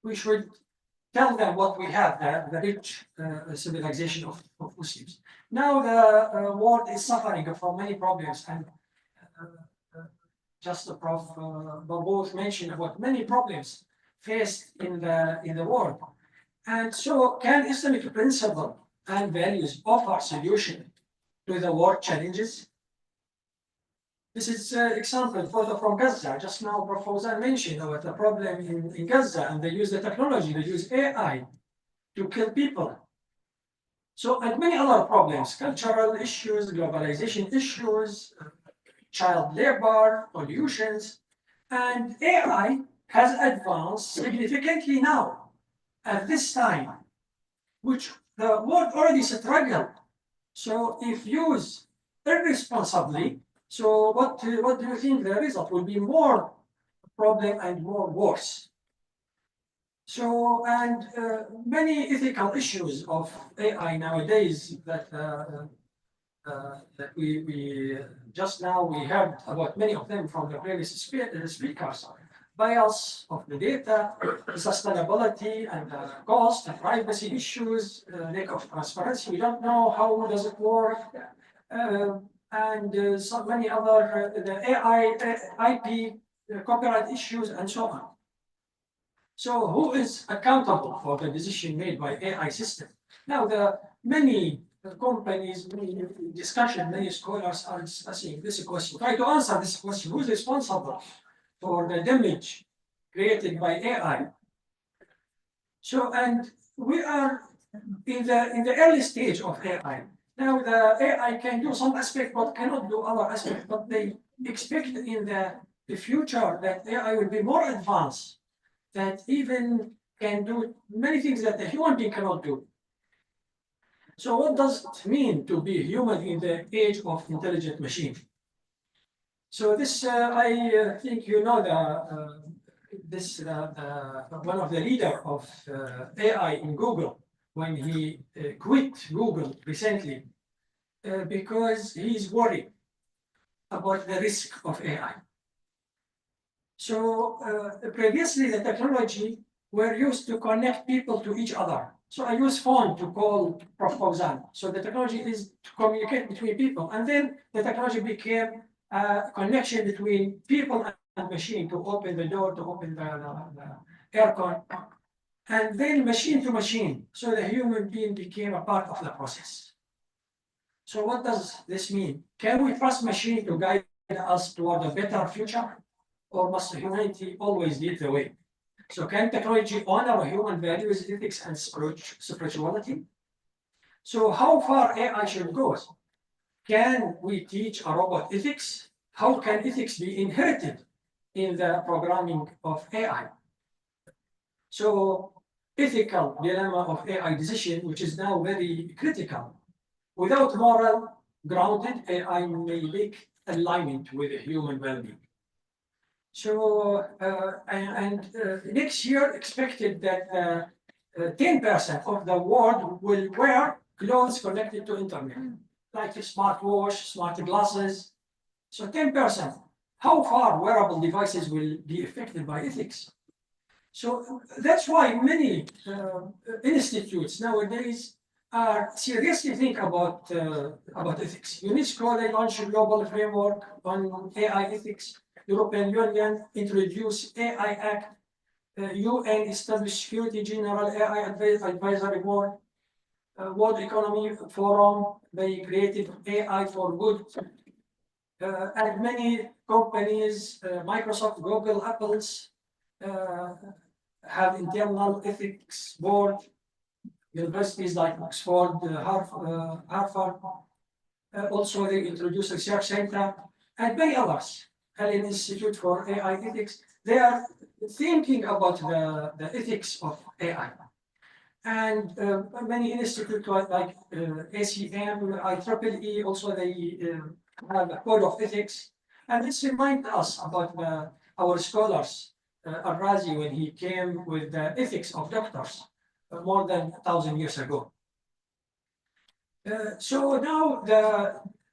We should tell them what we have, the rich civilization of Muslims. Now the world is suffering from many problems, and just Prof. Babosh mentioned about many problems faced in the world. And so can Islamic principle and values offer solution to the world challenges? This is an example photo from Gaza. Just now, Prof. Fawzan mentioned about the problem in Gaza, and they use the technology, they use AI to kill people. So, and many other problems, cultural issues, globalization issues, child labor, pollutions, and AI has advanced significantly now at this time, which the world already struggled. So if used irresponsibly, so what do you think the result will be? More problem and more worse. So, and many ethical issues of AI nowadays that we just now we heard about many of them from the previous speakers. Bias of the data, sustainability and cost and privacy issues, lack of transparency. We don't know how does it work, and so many other the AI, IP, copyright issues, and so on. So who is accountable for the decision made by AI system? Now the many companies, many discussion, many scholars are discussing this question. Try to answer this question: who is responsible for the damage created by AI? So, and we are in the early stage of AI. Now the AI can do some aspect, but cannot do other aspects. But they expect in the future that AI will be more advanced, that even can do many things that the human being cannot do. So what does it mean to be human in the age of intelligent machine? So this, I think you know one of the leader of AI in Google, when he quit Google recently, because he's worried about the risk of AI. So previously the technology were used to connect people to each other. So I use phone to call Prof. Fawzan. So the technology is to communicate between people. And then the technology became a connection between people and machine to open the door, to open the aircon. And then machine to machine. So the human being became a part of the process. So what does this mean? Can we trust machine to guide us toward a better future? Or must humanity always lead the way? So can technology honor human values, ethics, and spirituality? So how far AI should go? Can we teach a robot ethics? How can ethics be inherited in the programming of AI? So ethical dilemma of AI decision, which is now very critical. Without moral grounded, AI may lack alignment with human well-being. So, next year expected that 10% of the world will wear clothes connected to internet, like a smartwatch, smart glasses. So 10%. How far wearable devices will be affected by ethics? So that's why many institutes nowadays are seriously think about ethics. UNESCO, they launched a global framework on AI ethics. European Union introduced AI Act, UN established Security General AI Advisory Board, World Economic Forum, they created AI for Good, and many companies, Microsoft, Google, Apple's, have internal ethics board, universities like Oxford, Harvard, also they introduced Research Center, and many others. Allen Institute for AI Ethics, they are thinking about the ethics of AI. And many institutes like ACM, IEEE, also they have a code of ethics. And this reminds us about our scholars, Al-Razi, when he came with the ethics of doctors. more than 1,000 years ago. So now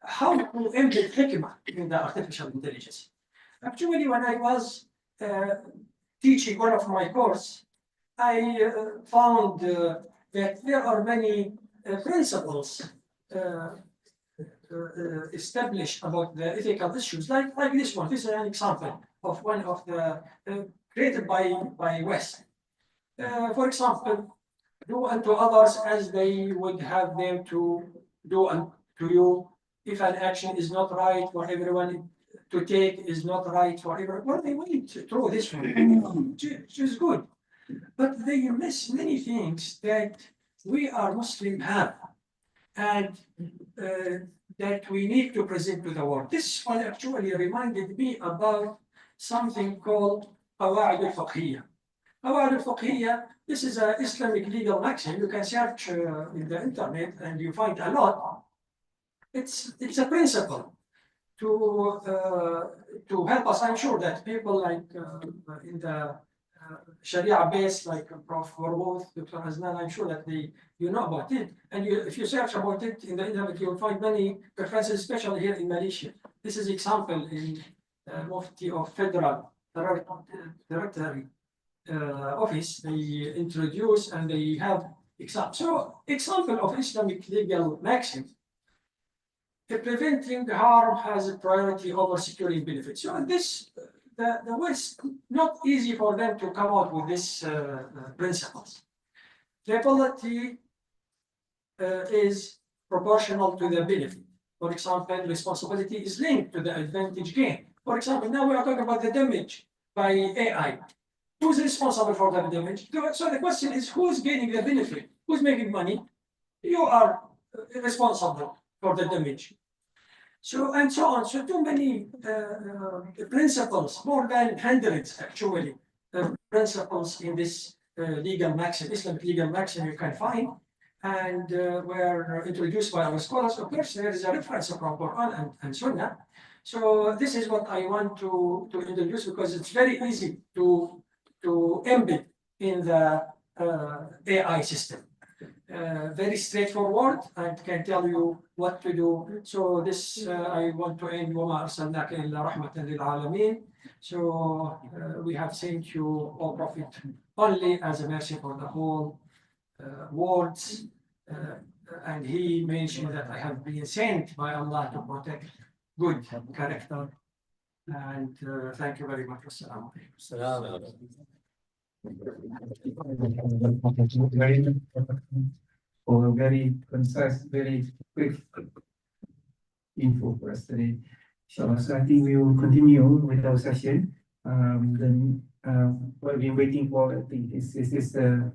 how to embed hikmah in the artificial intelligence. Actually, when I was teaching one of my course, I found that there are many principles established about the ethical issues, like this one. This is an example of one of the created by West. For example, do unto others as they would have them to do unto you. If an action is not right for everyone to take, is not right for everyone. Well, they went through this one, which is good. But they miss many things that we are Muslim have, and that we need to present to the world. This one actually reminded me about something called قواعد الفقهية. قواعد الفقهية, this is an Islamic legal maxim. You can search in the internet and you find a lot. It's a principle to help us. I'm sure that people like in the Sharia based, like Prof. Warwoth, Dr. Haznan, I'm sure that you know about it. And if you search about it in the internet, you'll find many references, especially here in Malaysia. This is example in Mufti of Federal Directory Office. They introduce and they have example. So example of Islamic legal maxim. Preventing harm has a priority over securing benefits. So this, the West, not easy for them to come out with these principles. Liability is proportional to the benefit. For example, responsibility is linked to the advantage gain. For example, now we are talking about the damage by AI. Who's responsible for the damage? So the question is, who's gaining the benefit? Who's making money? You are responsible for the damage. So, and so on. So too many principles, more than hundreds actually, principles in this legal maxim, Islamic legal maxim you can find, and were introduced by our scholars. Of course, there is a reference from Quran and Sunnah. So this is what I want to introduce, because it's very easy to embed in the AI system. Very straightforward and can tell you what to do. So this I want to end وَمَا أَرْسَلْنَاكَ إِلَّا رَحْمَةً لِلْعَالَمِينَ. So we have sent you, O Prophet, only as a mercy for the whole worlds. And he mentioned that I have been sent by Allah to protect good character. And thank you very much. Assalamu alaikum. For a very concise, very quick info for us today. So I think we will continue with our session. Then what we're waiting for, I think, is the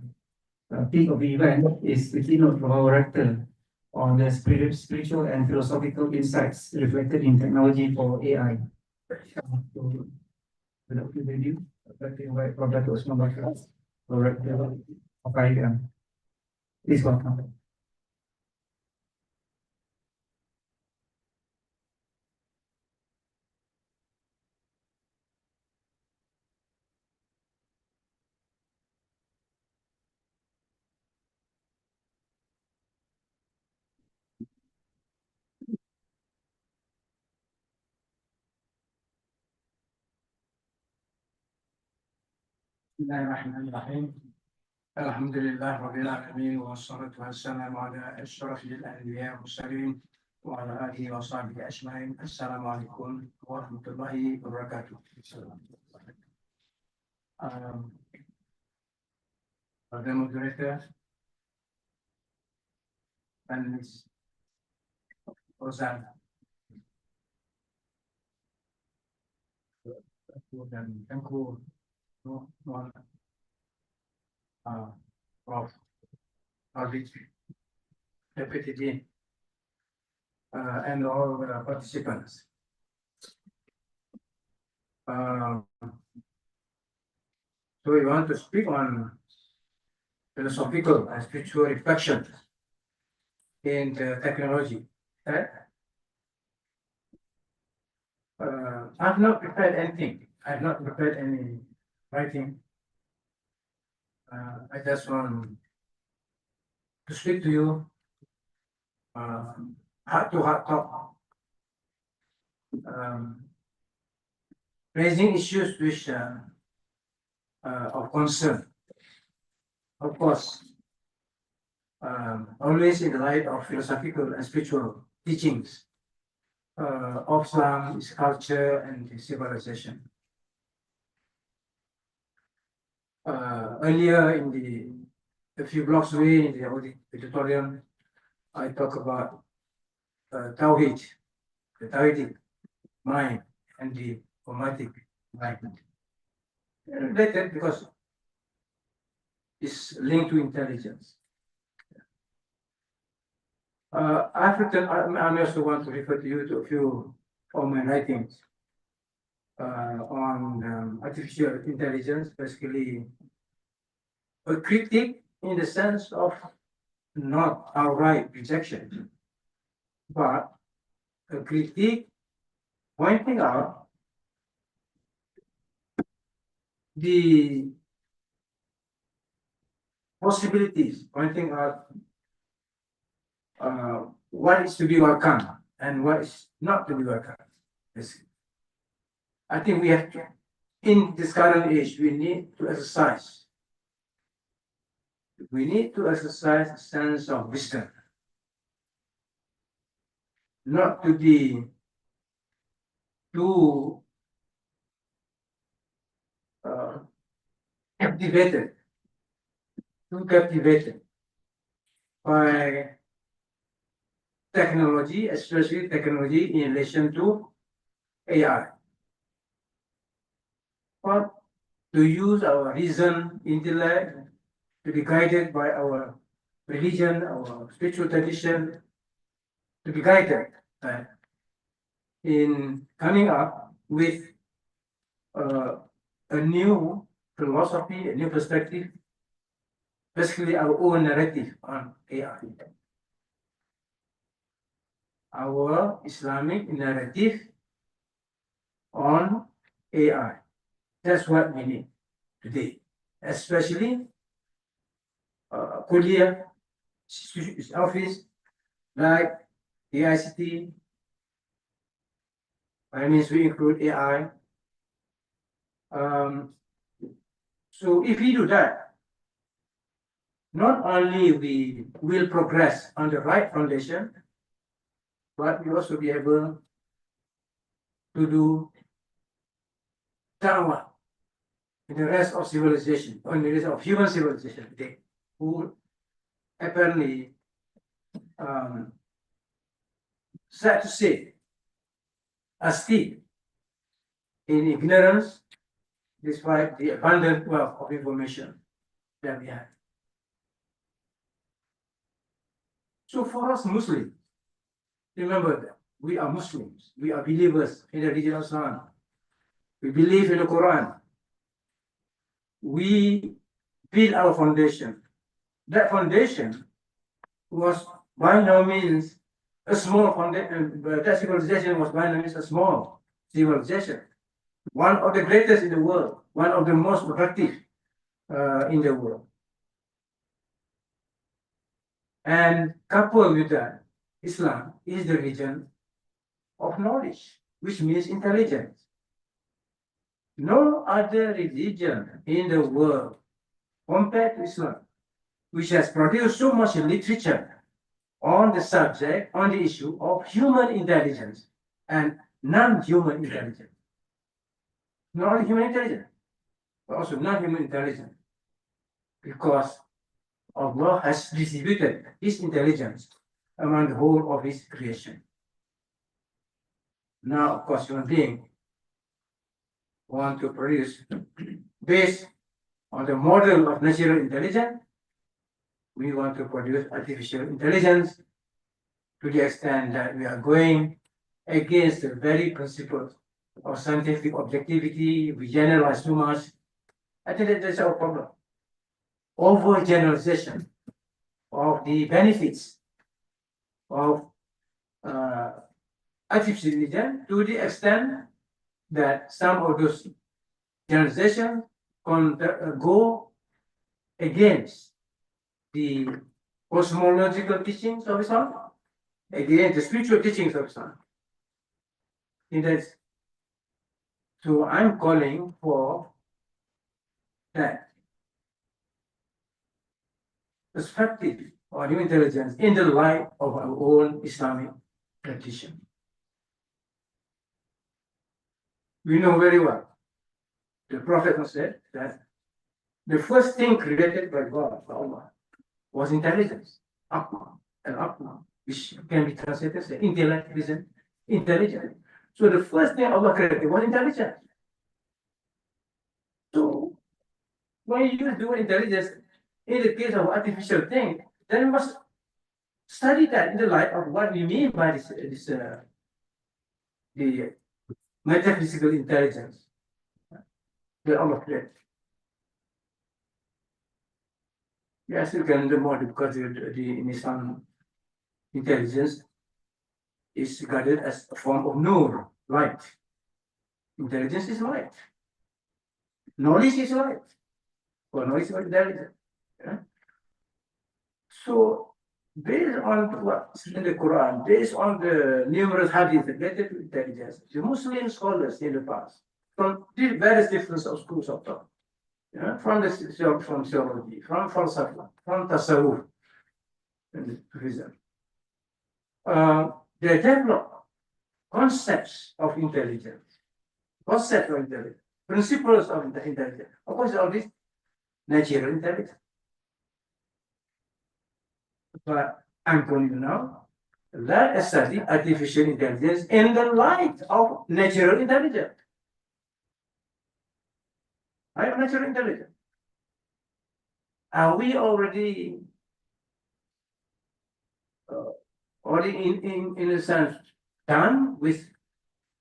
peak of the event is the keynote from our rector on the spiritual and philosophical insights reflected in technology for AI. So, without further ado, I'd like to invite Professor Osman Bakar, the rector of IBM. Please welcome. Bismillahirrahmanirrahim. Alhamdulillah Rabbil Alamin wa salatu wa salam ala ashrafil anbiya wa mursalin wa ala alihi wa sahbihi ajma'in. Assalamu alaikum warahmatullahi wabarakatuh. Other moderators and Ms. Ozan. Thank you. Of audit, Deputy Dean, and all the participants. So we want to speak on philosophical and spiritual reflections in the technology. I've not prepared anything. I've not prepared any writing. I just want to speak to you, heart-to-heart talk, raising issues which of concern. Of course, always in the light of philosophical and spiritual teachings of Islam, its culture, and its civilization. Earlier in a few blocks away in the auditorium, I talk about Tawhid, the Tawhidic mind and the Umatic mind. Related because it's linked to intelligence. I've written, I also want to refer to you to a few of my writings on artificial intelligence, basically a critique in the sense of not outright rejection, but a critique pointing out the possibilities, pointing out what is to be welcome and what is not to be welcome. I think we have to, in this current age, we need to exercise a sense of wisdom, not to be too captivated by technology, especially technology in relation to AI. But to use our reason, intellect, to be guided by our religion, our spiritual tradition, to be guided in coming up with a new philosophy, a new perspective, basically our own narrative on AI. Our Islamic narrative on AI. That's what we need today, especially Kuliah, office like KICT. That means we include AI. So if we do that, not only we will progress on the right foundation, but we also be able to do da'wah in the rest of civilization, or in the rest of human civilization today, who apparently sad to say are still in ignorance despite the abundant wealth of information that we have. So for us Muslims, remember that we are Muslims, we are believers in the religion of Islam. We believe in the Quran. We build our foundation. That foundation was by no means a small foundation. That civilization was by no means a small civilization. One of the greatest in the world, one of the most productive in the world. And coupled with that, Islam is the religion of knowledge, which means intelligence. No other religion in the world compared to Islam, which has produced so much literature on the subject, on the issue of human intelligence and non-human intelligence. Not only human intelligence, but also non-human intelligence. Because Allah has distributed His intelligence among the whole of His creation. Now, of course, human beings want to produce based on the model of natural intelligence. We want to produce artificial intelligence to the extent that we are going against the very principles of scientific objectivity. We generalize too much. I think that's our problem. Overgeneralization of the benefits of artificial intelligence to the extent that some of those generalizations go against the cosmological teachings of Islam, again, the spiritual teachings of Islam. So I'm calling for that perspective or new intelligence in the light of our own Islamic tradition. We know very well, the Prophet said that the first thing created by God, by Allah, was intelligence, Aql, and Aql, which can be translated as intelligence. So the first thing Allah created was intelligence. So when you use the word intelligence in the case of artificial thing, then we must study that in the light of what we mean by the metaphysical intelligence that Allah created. Yes, you can do more because in Islam, intelligence is regarded as a form of nur, light. Intelligence is light. Knowledge is light. Or knowledge is intelligence. Yeah? So, based on what's in the Quran, based on the numerous hadiths related to intelligence, the Muslim scholars in the past, from the various different schools of thought, from theology, from falsafa, from tasawwuf, and Buddhism, they develop concepts of intelligence, principles of intelligence. Of course, all this natural intelligence. But I'm telling you now, let us study artificial intelligence in the light of natural intelligence. I am natural intelligence. Are we already in a sense done with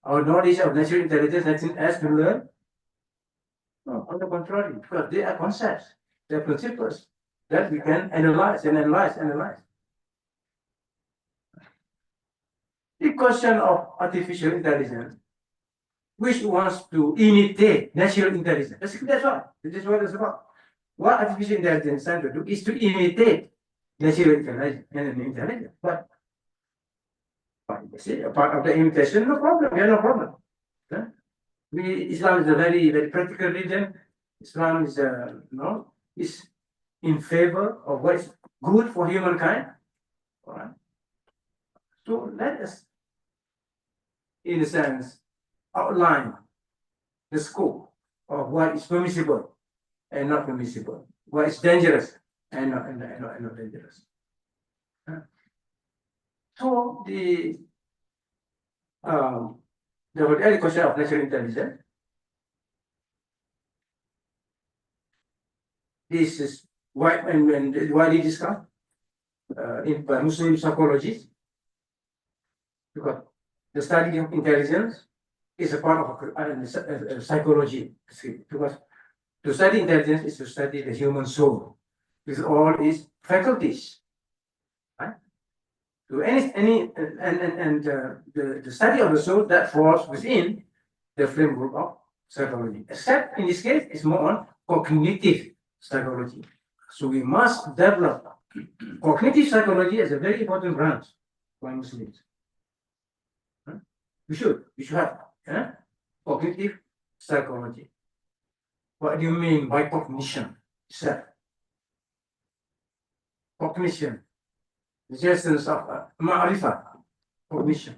our knowledge of natural intelligence as we learn? No, on the contrary, because they are concepts, they are principles that we can analyze. The question of artificial intelligence, which wants to imitate natural intelligence. That's what it's about. What artificial intelligence is trying to do is to imitate natural intelligence. But you see, a part of the imitation, no problem. We have no problem. Islam is a very, very practical religion. Islam is is in favor of what is good for humankind. All right. So let us, in a sense, outline the scope of what is permissible and not permissible, what is dangerous and not dangerous. So the other question of natural intelligence. This is widely discussed by Muslim psychologists, because the study of intelligence is a part of psychology. Because to study intelligence is to study the human soul with all its faculties. Right? So the study of the soul that falls within the framework of psychology. Except in this case, it's more on cognitive psychology. So we must develop cognitive psychology as a very important branch for Muslims. We should have cognitive psychology. What do you mean by cognition? Cognition, the essence of ma'rifah, cognition.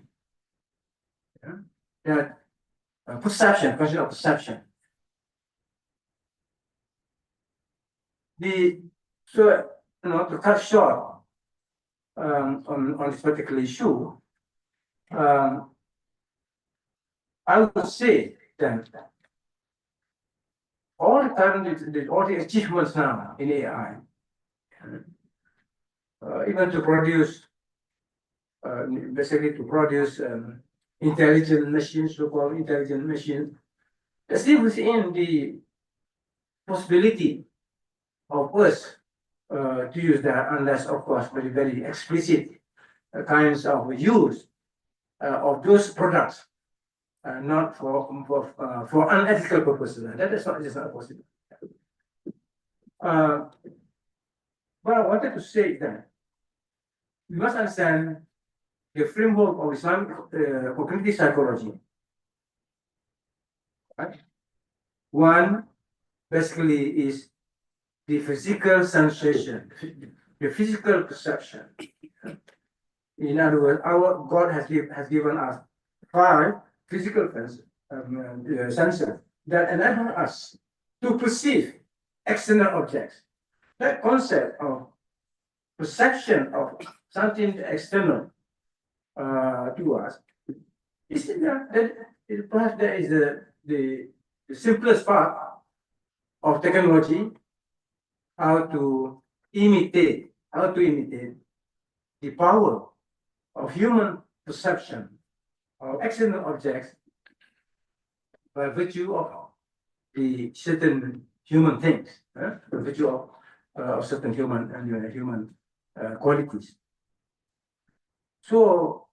That perception, question of perception. To cut short on this particular issue, I would say that all the achievements now in AI, even to produce, intelligent machines, so-called intelligent machines, still within the possibility of us to use that, unless, of course, very, very explicit kinds of use of those products, not for unethical purposes. That is not possible. But I wanted to say that we must understand the framework of Islamic cognitive psychology. Right? One basically is the physical sensation, the physical perception. In other words, our God has given us 5 physical senses that enable us to perceive external objects. That concept of perception of something external to us is perhaps that is the simplest part of technology, how to imitate the power of human perception of external objects by virtue of the certain human things, by virtue of certain human qualities. So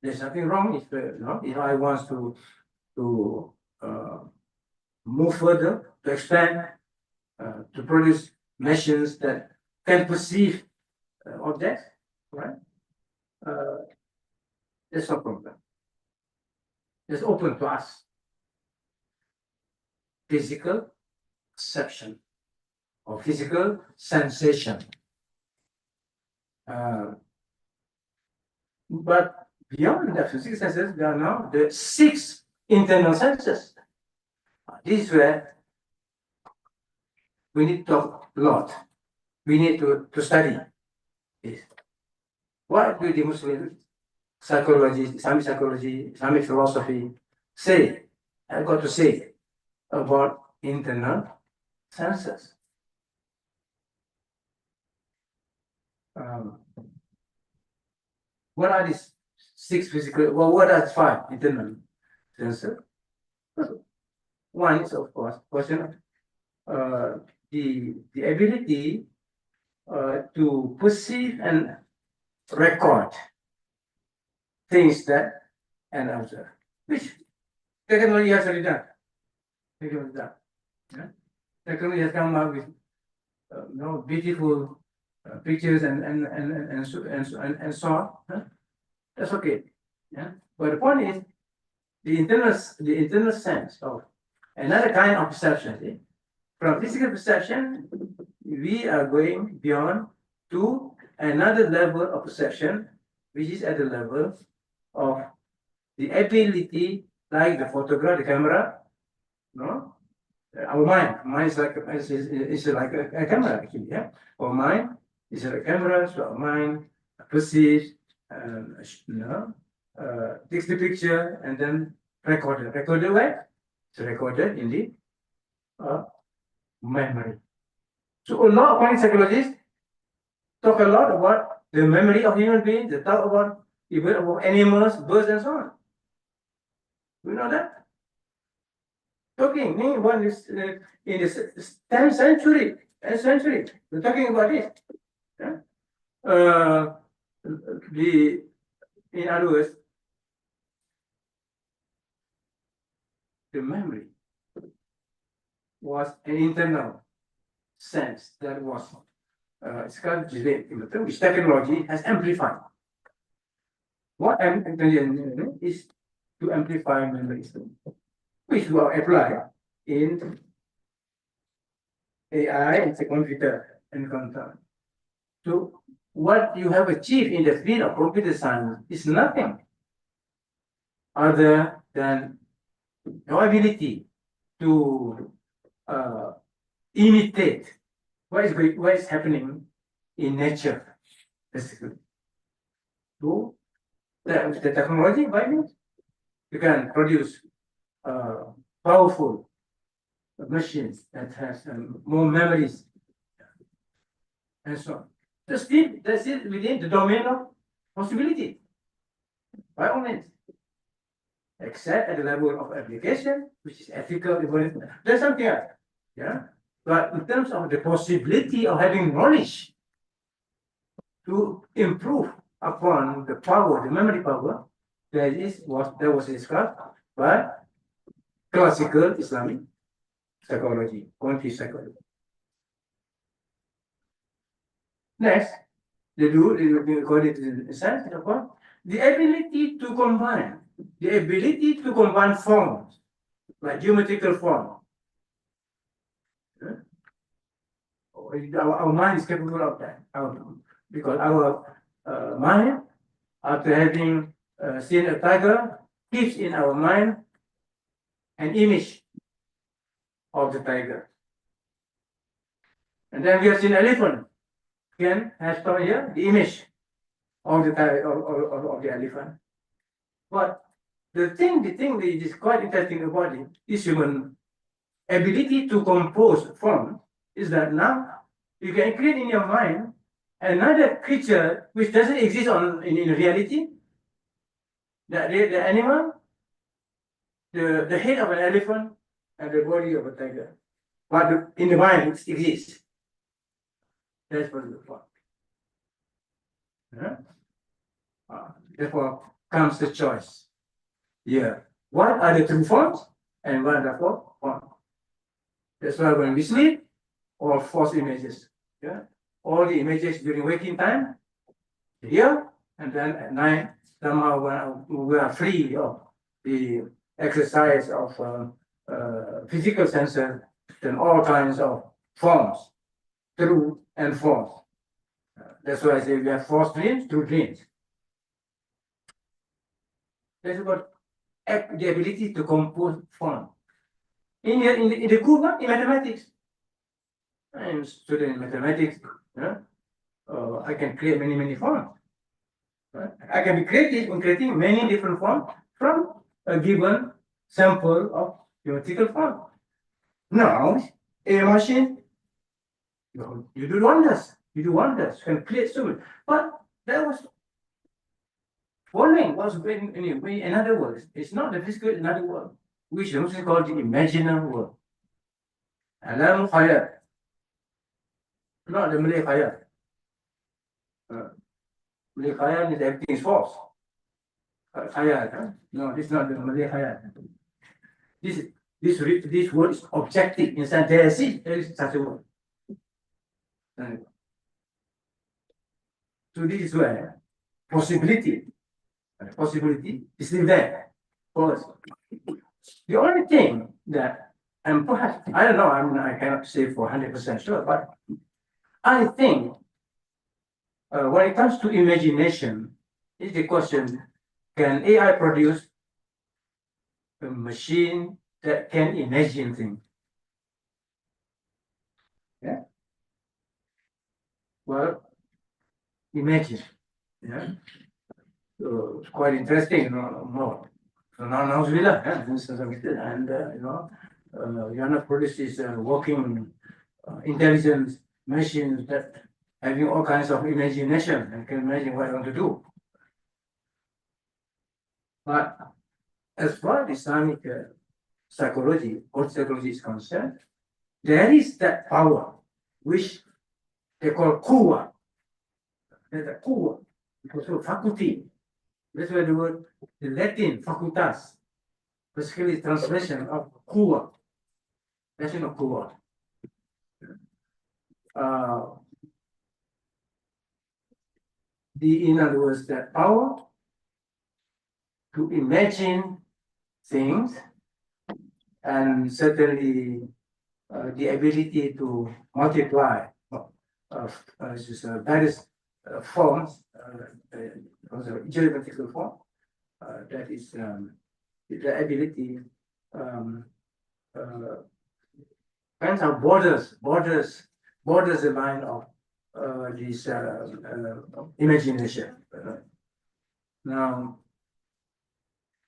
there's nothing wrong if I want to move further, to expand, to produce machines that can perceive objects, right? There's no problem. It's open to us. Physical perception or physical sensation. But beyond the physical senses, there are now the 6 internal senses. This is where we need to talk a lot. We need to study this. What do the Muslim psychologists, Islamic psychology, Islamic philosophy say? I've got to say about internal senses. What are these 6 physical? Well, what are 5 internal senses? One is, of course, question the ability to perceive and record things that and observe, which technology has already done. Technology has come up with beautiful pictures and so on. That's okay. Yeah. But the point is the internal sense of another kind of perception. See? From physical perception, we are going beyond to another level of perception, which is at the level of the ability, like the photograph, the camera, our mind is like a camera actually, yeah. Our mind is like a camera, so our mind perceives, takes the picture and then recorded. Recorded where? It's recorded in the memory. So a lot of cognitive psychologists talk a lot about the memory of human beings. They talk about even about animals, birds, and so on. You know that? Talking, one is in the 10th century. We're talking about it. Yeah? In other words, the memory was an internal sense that was which technology has amplified. What is to amplify memories, which will apply in AI and computer encounter. So what you have achieved in the field of computer science is nothing other than your ability to imitate what is happening in nature, basically. So the technology, by means, you can produce powerful machines that has more memories and so on. That's it within the domain of possibility, by all means. Except at the level of application, which is ethical, there's something else. Yeah. But in terms of the possibility of having knowledge to improve upon the power, the memory power, that was discussed by classical Islamic psychology, cognitive psychology. Next, they call it in science, the ability to combine forms, like geometrical form. Our mind is capable of that. Because our mind, after having seen a tiger, keeps in our mind an image of the tiger. And then we have seen elephant. Again, has come here the image of the of the elephant. But the thing that is quite interesting about it is human ability to compose form is that now you can create in your mind another creature which doesn't exist in reality. The animal, the head of an elephant and the body of a tiger. But in the mind it exists. That's what the point. Therefore comes the choice. Yeah. What are the true forms and what are the false forms? That's why when we sleep, all false images. Yeah. All the images during waking time, here, and then at night, somehow when we are free of the exercise of physical senses, then all kinds of forms, true and false. That's why I say we have false dreams, true dreams. That's about the ability to compose form. In the good one, in mathematics, I'm a student in mathematics. I can create many forms. I can be creative in creating many different forms from a given sample of geometrical form. Now, a machine, you do wonders. You can create so much. But that was following was in another world. It's not the physical, another world, which is also called the imaginary world. Alam khayal. Not the Malay khayal. Malay khayal is everything is false. Khayal, no, this is not the Malay khayal. This word is objective. Inside there is such a word. So this is where possibility is still there for us. The only thing that, and perhaps, I don't know, I cannot say for 100% sure, but I think when it comes to imagination, is the question, can AI produce a machine that can imagine things? Yeah. Well, imagine. Yeah. So it's quite interesting, more. So now and Yana produces working intelligence machines that having all kinds of imagination and can imagine what I want to do. But as far as Islamic psychology or psychology is concerned, there is that power which they call quwa. There's a quwa, because of faculty. That's why the word, the Latin facultas, basically translation of quwa. That's not quwa. In other words, that power to imagine things, and certainly the ability to multiply various forms, geometrical form. That is the ability kinds of borders the line of this imagination. Now,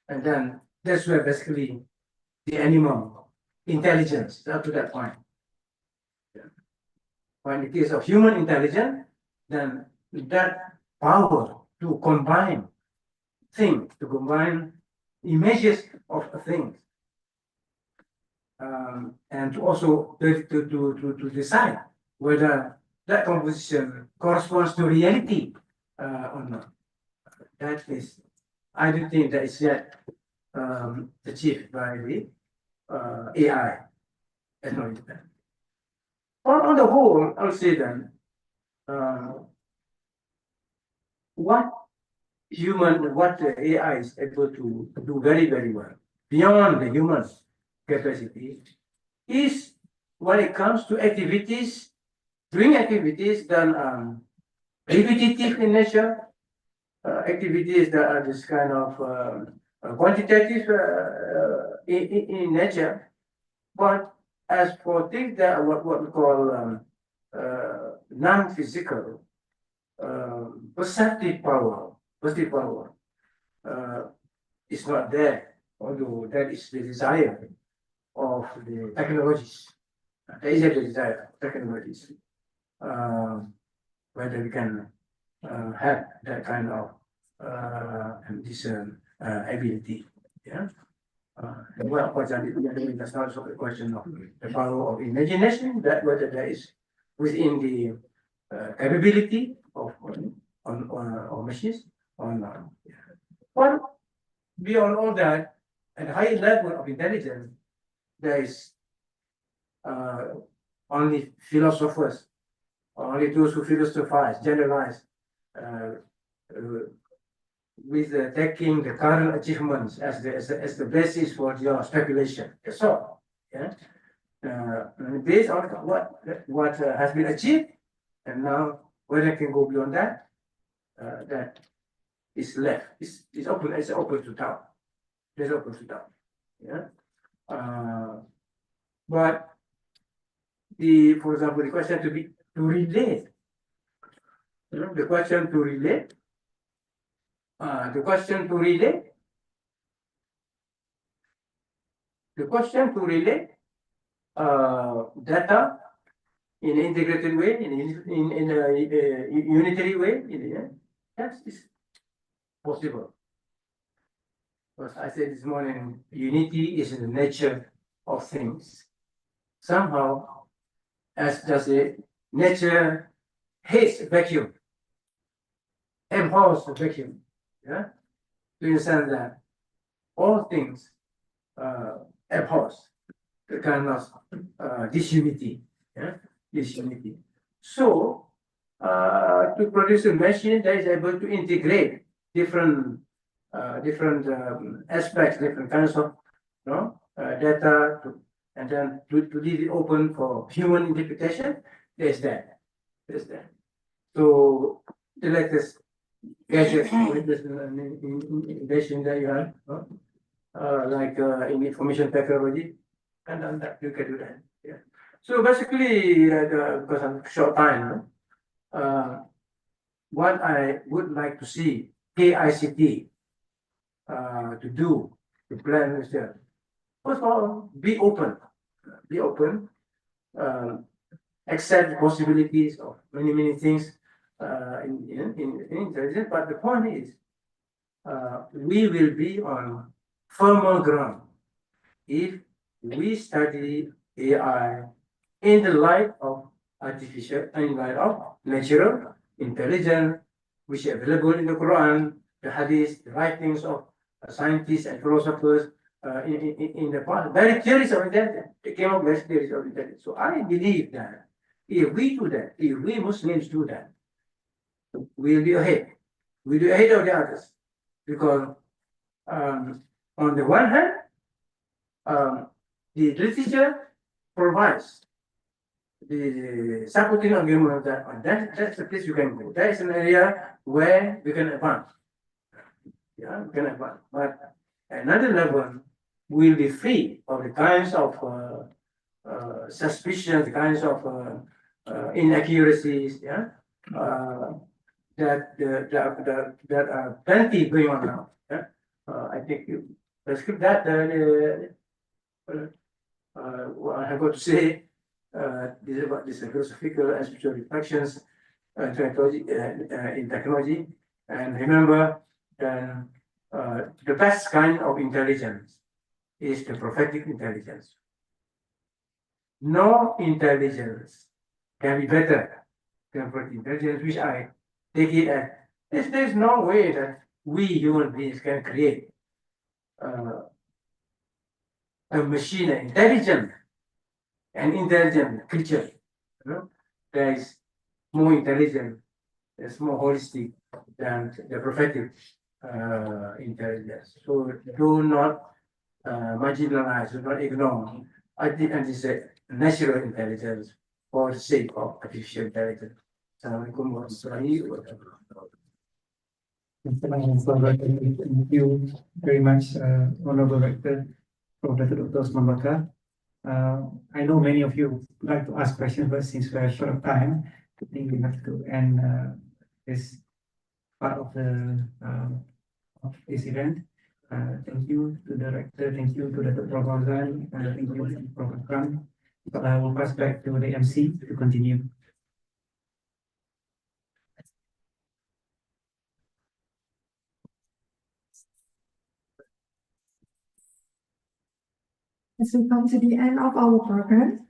and then that's where basically the animal intelligence up to that point. When in the case of human intelligence, then that power to combine things, to combine images of things, and to also to decide whether that composition corresponds to reality or not. That is, I don't think that is yet achieved by the AI. That's not independent. On the whole, I would say then what the AI is able to do very, very well, beyond the human capacity, is when it comes to activities, doing activities that are repetitive in nature, activities that are this kind of quantitative in nature, but as for things that are what we call non-physical, perceptive power is not there, although that is the desire of the technologies. There is a desire of technologies, whether we can have that kind of this ability. Yeah. Well, for example, that's also a question of the power of imagination, that whether that is within the capability of machines or not. But beyond all that, at a higher level of intelligence, there is only philosophers, only those who philosophize, generalize, with taking the current achievements as the basis for your speculation. That's all. Yeah. Based on what has been achieved, and now whether it can go beyond that, that is left. It's open. It's open to doubt. It's open to doubt. Yeah. But for example, the question to relate. The question to relate. The question to relate data in an integrated way, in a unitary way, that is possible. Because I said this morning, unity is in the nature of things. Somehow, as does the nature hates vacuum, abhors the vacuum. Yeah, to understand that all things abhors the kind of disunity. Yeah, disunity. So, to produce a machine that is able to integrate different aspects, different kinds of data, and then to leave it open for human interpretation. There's that. So the latest gadgets, innovation that you have, like in information technology, and then that you can do that. Yeah. So basically, because I'm short time, what I would like to see KICT to do, to plan is that, first of all, be open, accept the possibilities of many things in intelligence. But the point is, we will be on firmer ground if we study AI in the light of natural intelligence, which is available in the Quran, the Hadith, the writings of scientists and philosophers in the past. Very theories of intelligence. They came up with theories of intelligence. So I believe that if we do that, if we Muslims do that, we'll be ahead. We'll be ahead of the others. Because on the one hand, the literature provides the supporting argument of that. That's the place you can go. That is an area where we can advance. Yeah, we can advance. But another level will be free of the kinds of suspicions, the kinds of inaccuracies. Yeah. That are plenty going on now. Yeah? I think let's keep that. What I got to say is about this philosophical and spiritual reflections in technology. And remember, the best kind of intelligence is the prophetic intelligence. No intelligence can be better than prophetic intelligence, which I take it as there's no way that we human beings can create a machine, an intelligent creature. That is more intelligent, that's more holistic than the prophetic intelligence. So do not marginalize, do not ignore natural intelligence for the sake of artificial intelligence. Assalamualaikum warahmatullahi wabarakatuh. Thank you very much, Honorable Rector, Professor Dr. Osman Bakar. I know many of you would like to ask questions, but since we are short of time, I think we have to end this part of this event. Thank you to the Rector, thank you to Dr. Prof. Fauzan, thank you to Prof. Akram. I will pass back to the MC to continue. As we come to the end of our program,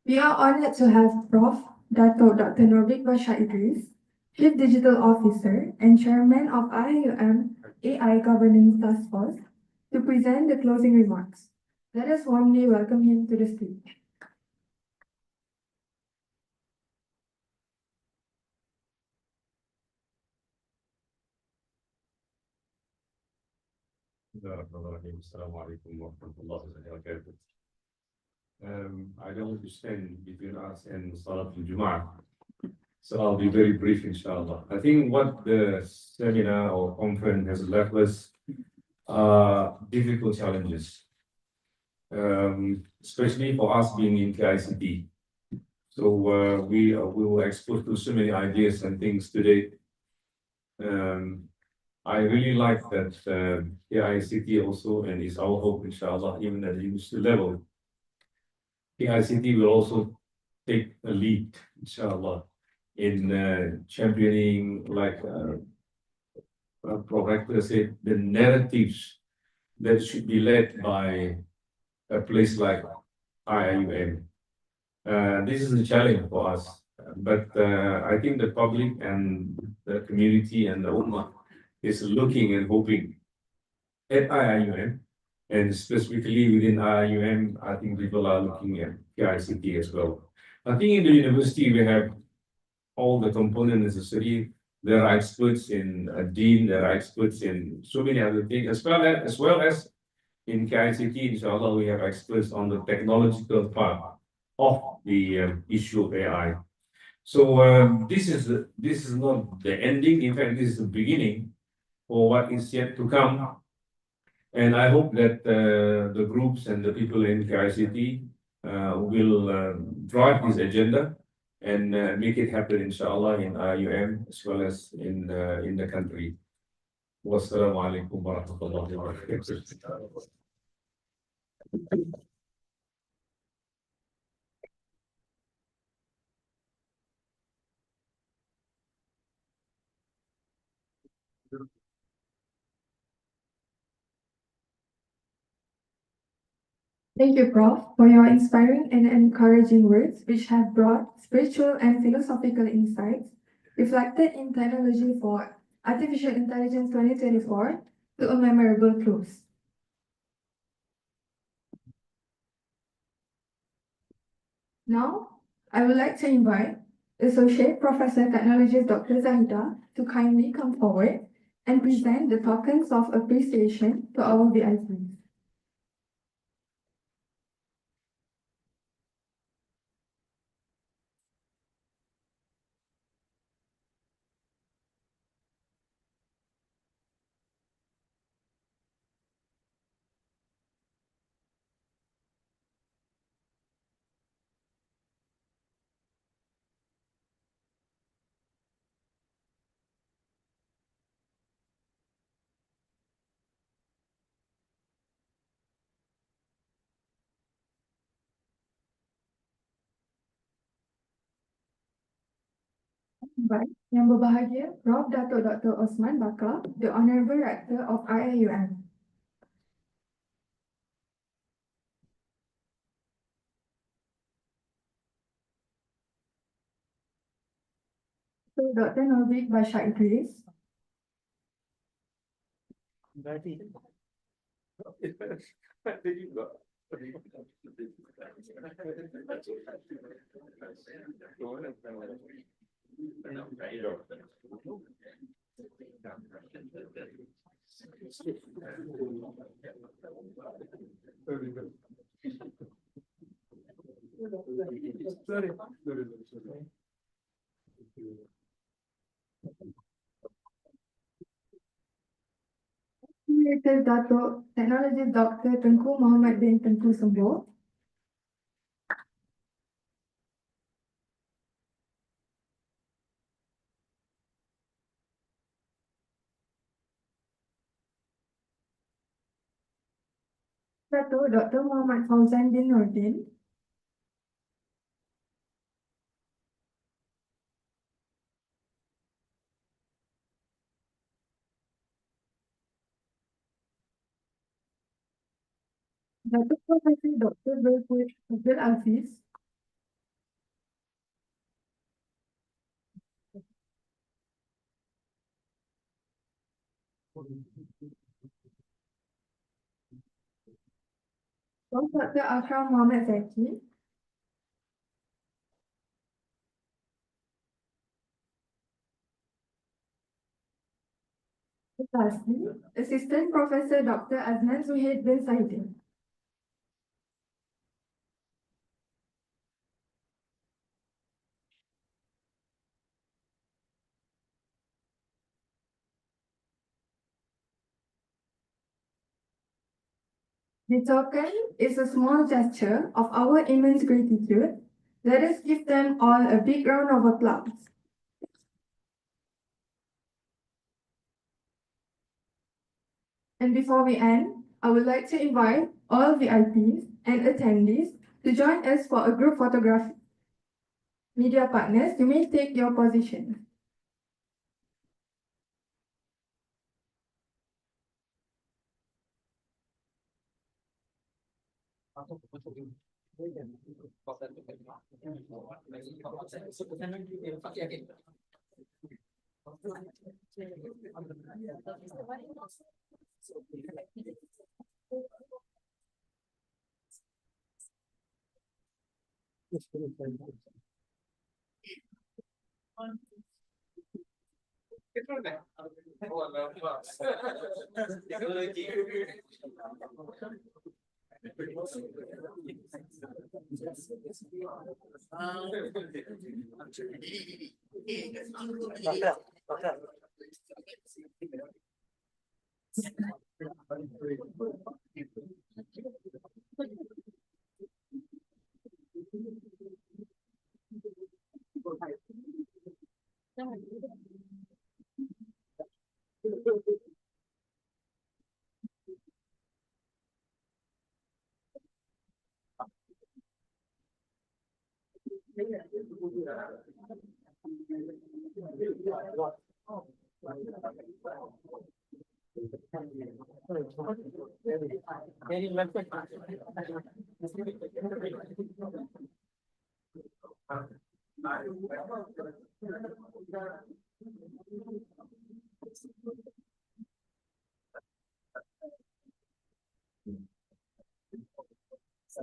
we are honored to have Prof. Dato Dr. Norbik Bashar Idris, Chief Digital Officer and Chairman of IUM AI Governance Task Force, to present the closing remarks. Let us warmly welcome him to the stage. Assalamualaikum warahmatullahi wabarakatuh. I don't want to stand between us and Salatul Jum'ah, so I'll be very brief, inshallah. I think what the seminar or conference has left us are difficult challenges, especially for us being in KICT. So we were exposed to so many ideas and things today. I really like that KICT also, and it's our hope, inshallah, even at the university level, KICT will also take a lead, inshallah, in championing, like Prof. Rector said, the narratives that should be led by a place like IIUM. This is a challenge for us, but I think the public and the community and the Ummah is looking and hoping at IIUM, and specifically within IIUM, I think people are looking at KICT as well. I think in the university, we have all the components necessary. There are experts in Dean, there are experts in so many other things, as well as in KICT, inshallah, we have experts on the technological part of the issue of AI. So this is not the ending. In fact, this is the beginning for what is yet to come. And I hope that the groups and the people in KICT will drive this agenda and make it happen, inshallah, in IUM as well as in the country. Wassalamu alaikum warahmatullahi wabarakatuh. Thank you, Prof, for your inspiring and encouraging words, which have brought spiritual and philosophical insights reflected in Technology for Artificial Intelligence 2024 to a memorable close. Now, I would like to invite Associate Professor Technologist Dr. Zahida to kindly come forward and present the tokens of appreciation to our VIPs. Baik, yang berbahagia Prof. Dato Dr. Osman Bakar, the Honorable Rector of IIUM. So, Dr. Norbik Bashar Idris. Emeritus Dato' Technologist Dr. Tengku Muhammad bin Tengku Sembo. Dato' Dr. Muhammad Fauzan bin Nordin. Dato' Profesor Dr. Zulkifli Abdul Aziz. Prof. Dr. Akram Muhammad Zaki. Lastly, Assistant Professor Dr. Azman Zuhaid bin Saidin. The token is a small gesture of our immense gratitude. Let us give them all a big round of applause. And before we end, I would like to invite all VIPs and attendees to join us for a group photograph. Media partners, you may take your position.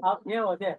Up here or there?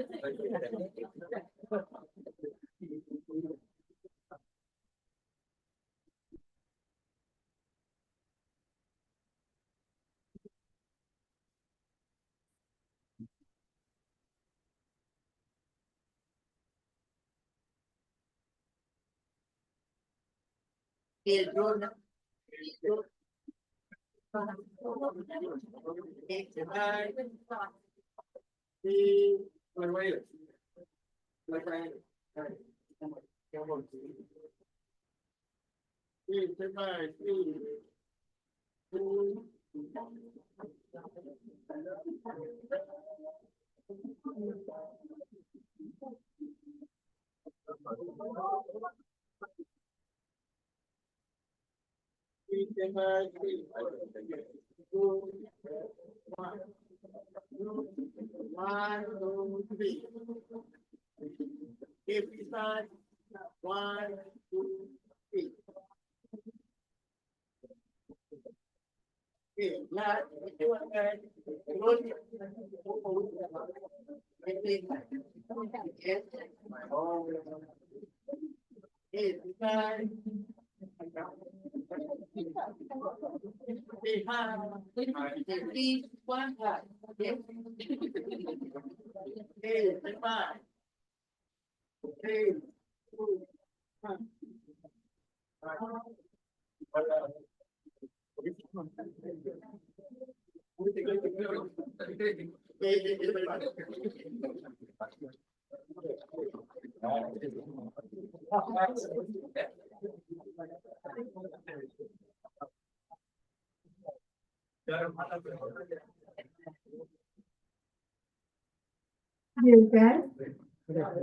Dear guests,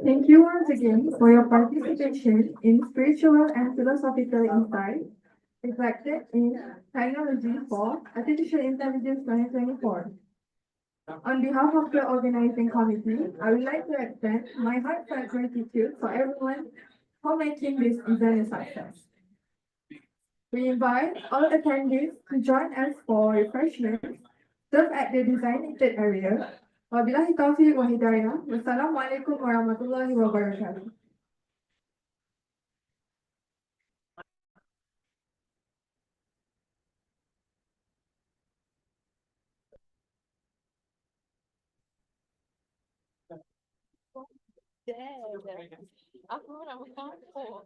thank you once again for your participation in spiritual and philosophical insight reflected in Technology for Artificial Intelligence 2024. On behalf of the organizing committee, I would like to extend my heartfelt gratitude for everyone for making this event a success. We invite all attendees to join us for refreshments served at the designated area. Wabillahi taufiq wa hidayah. Wassalamualaikum warahmatullahi wabarakatuh. Aku nak berkampung.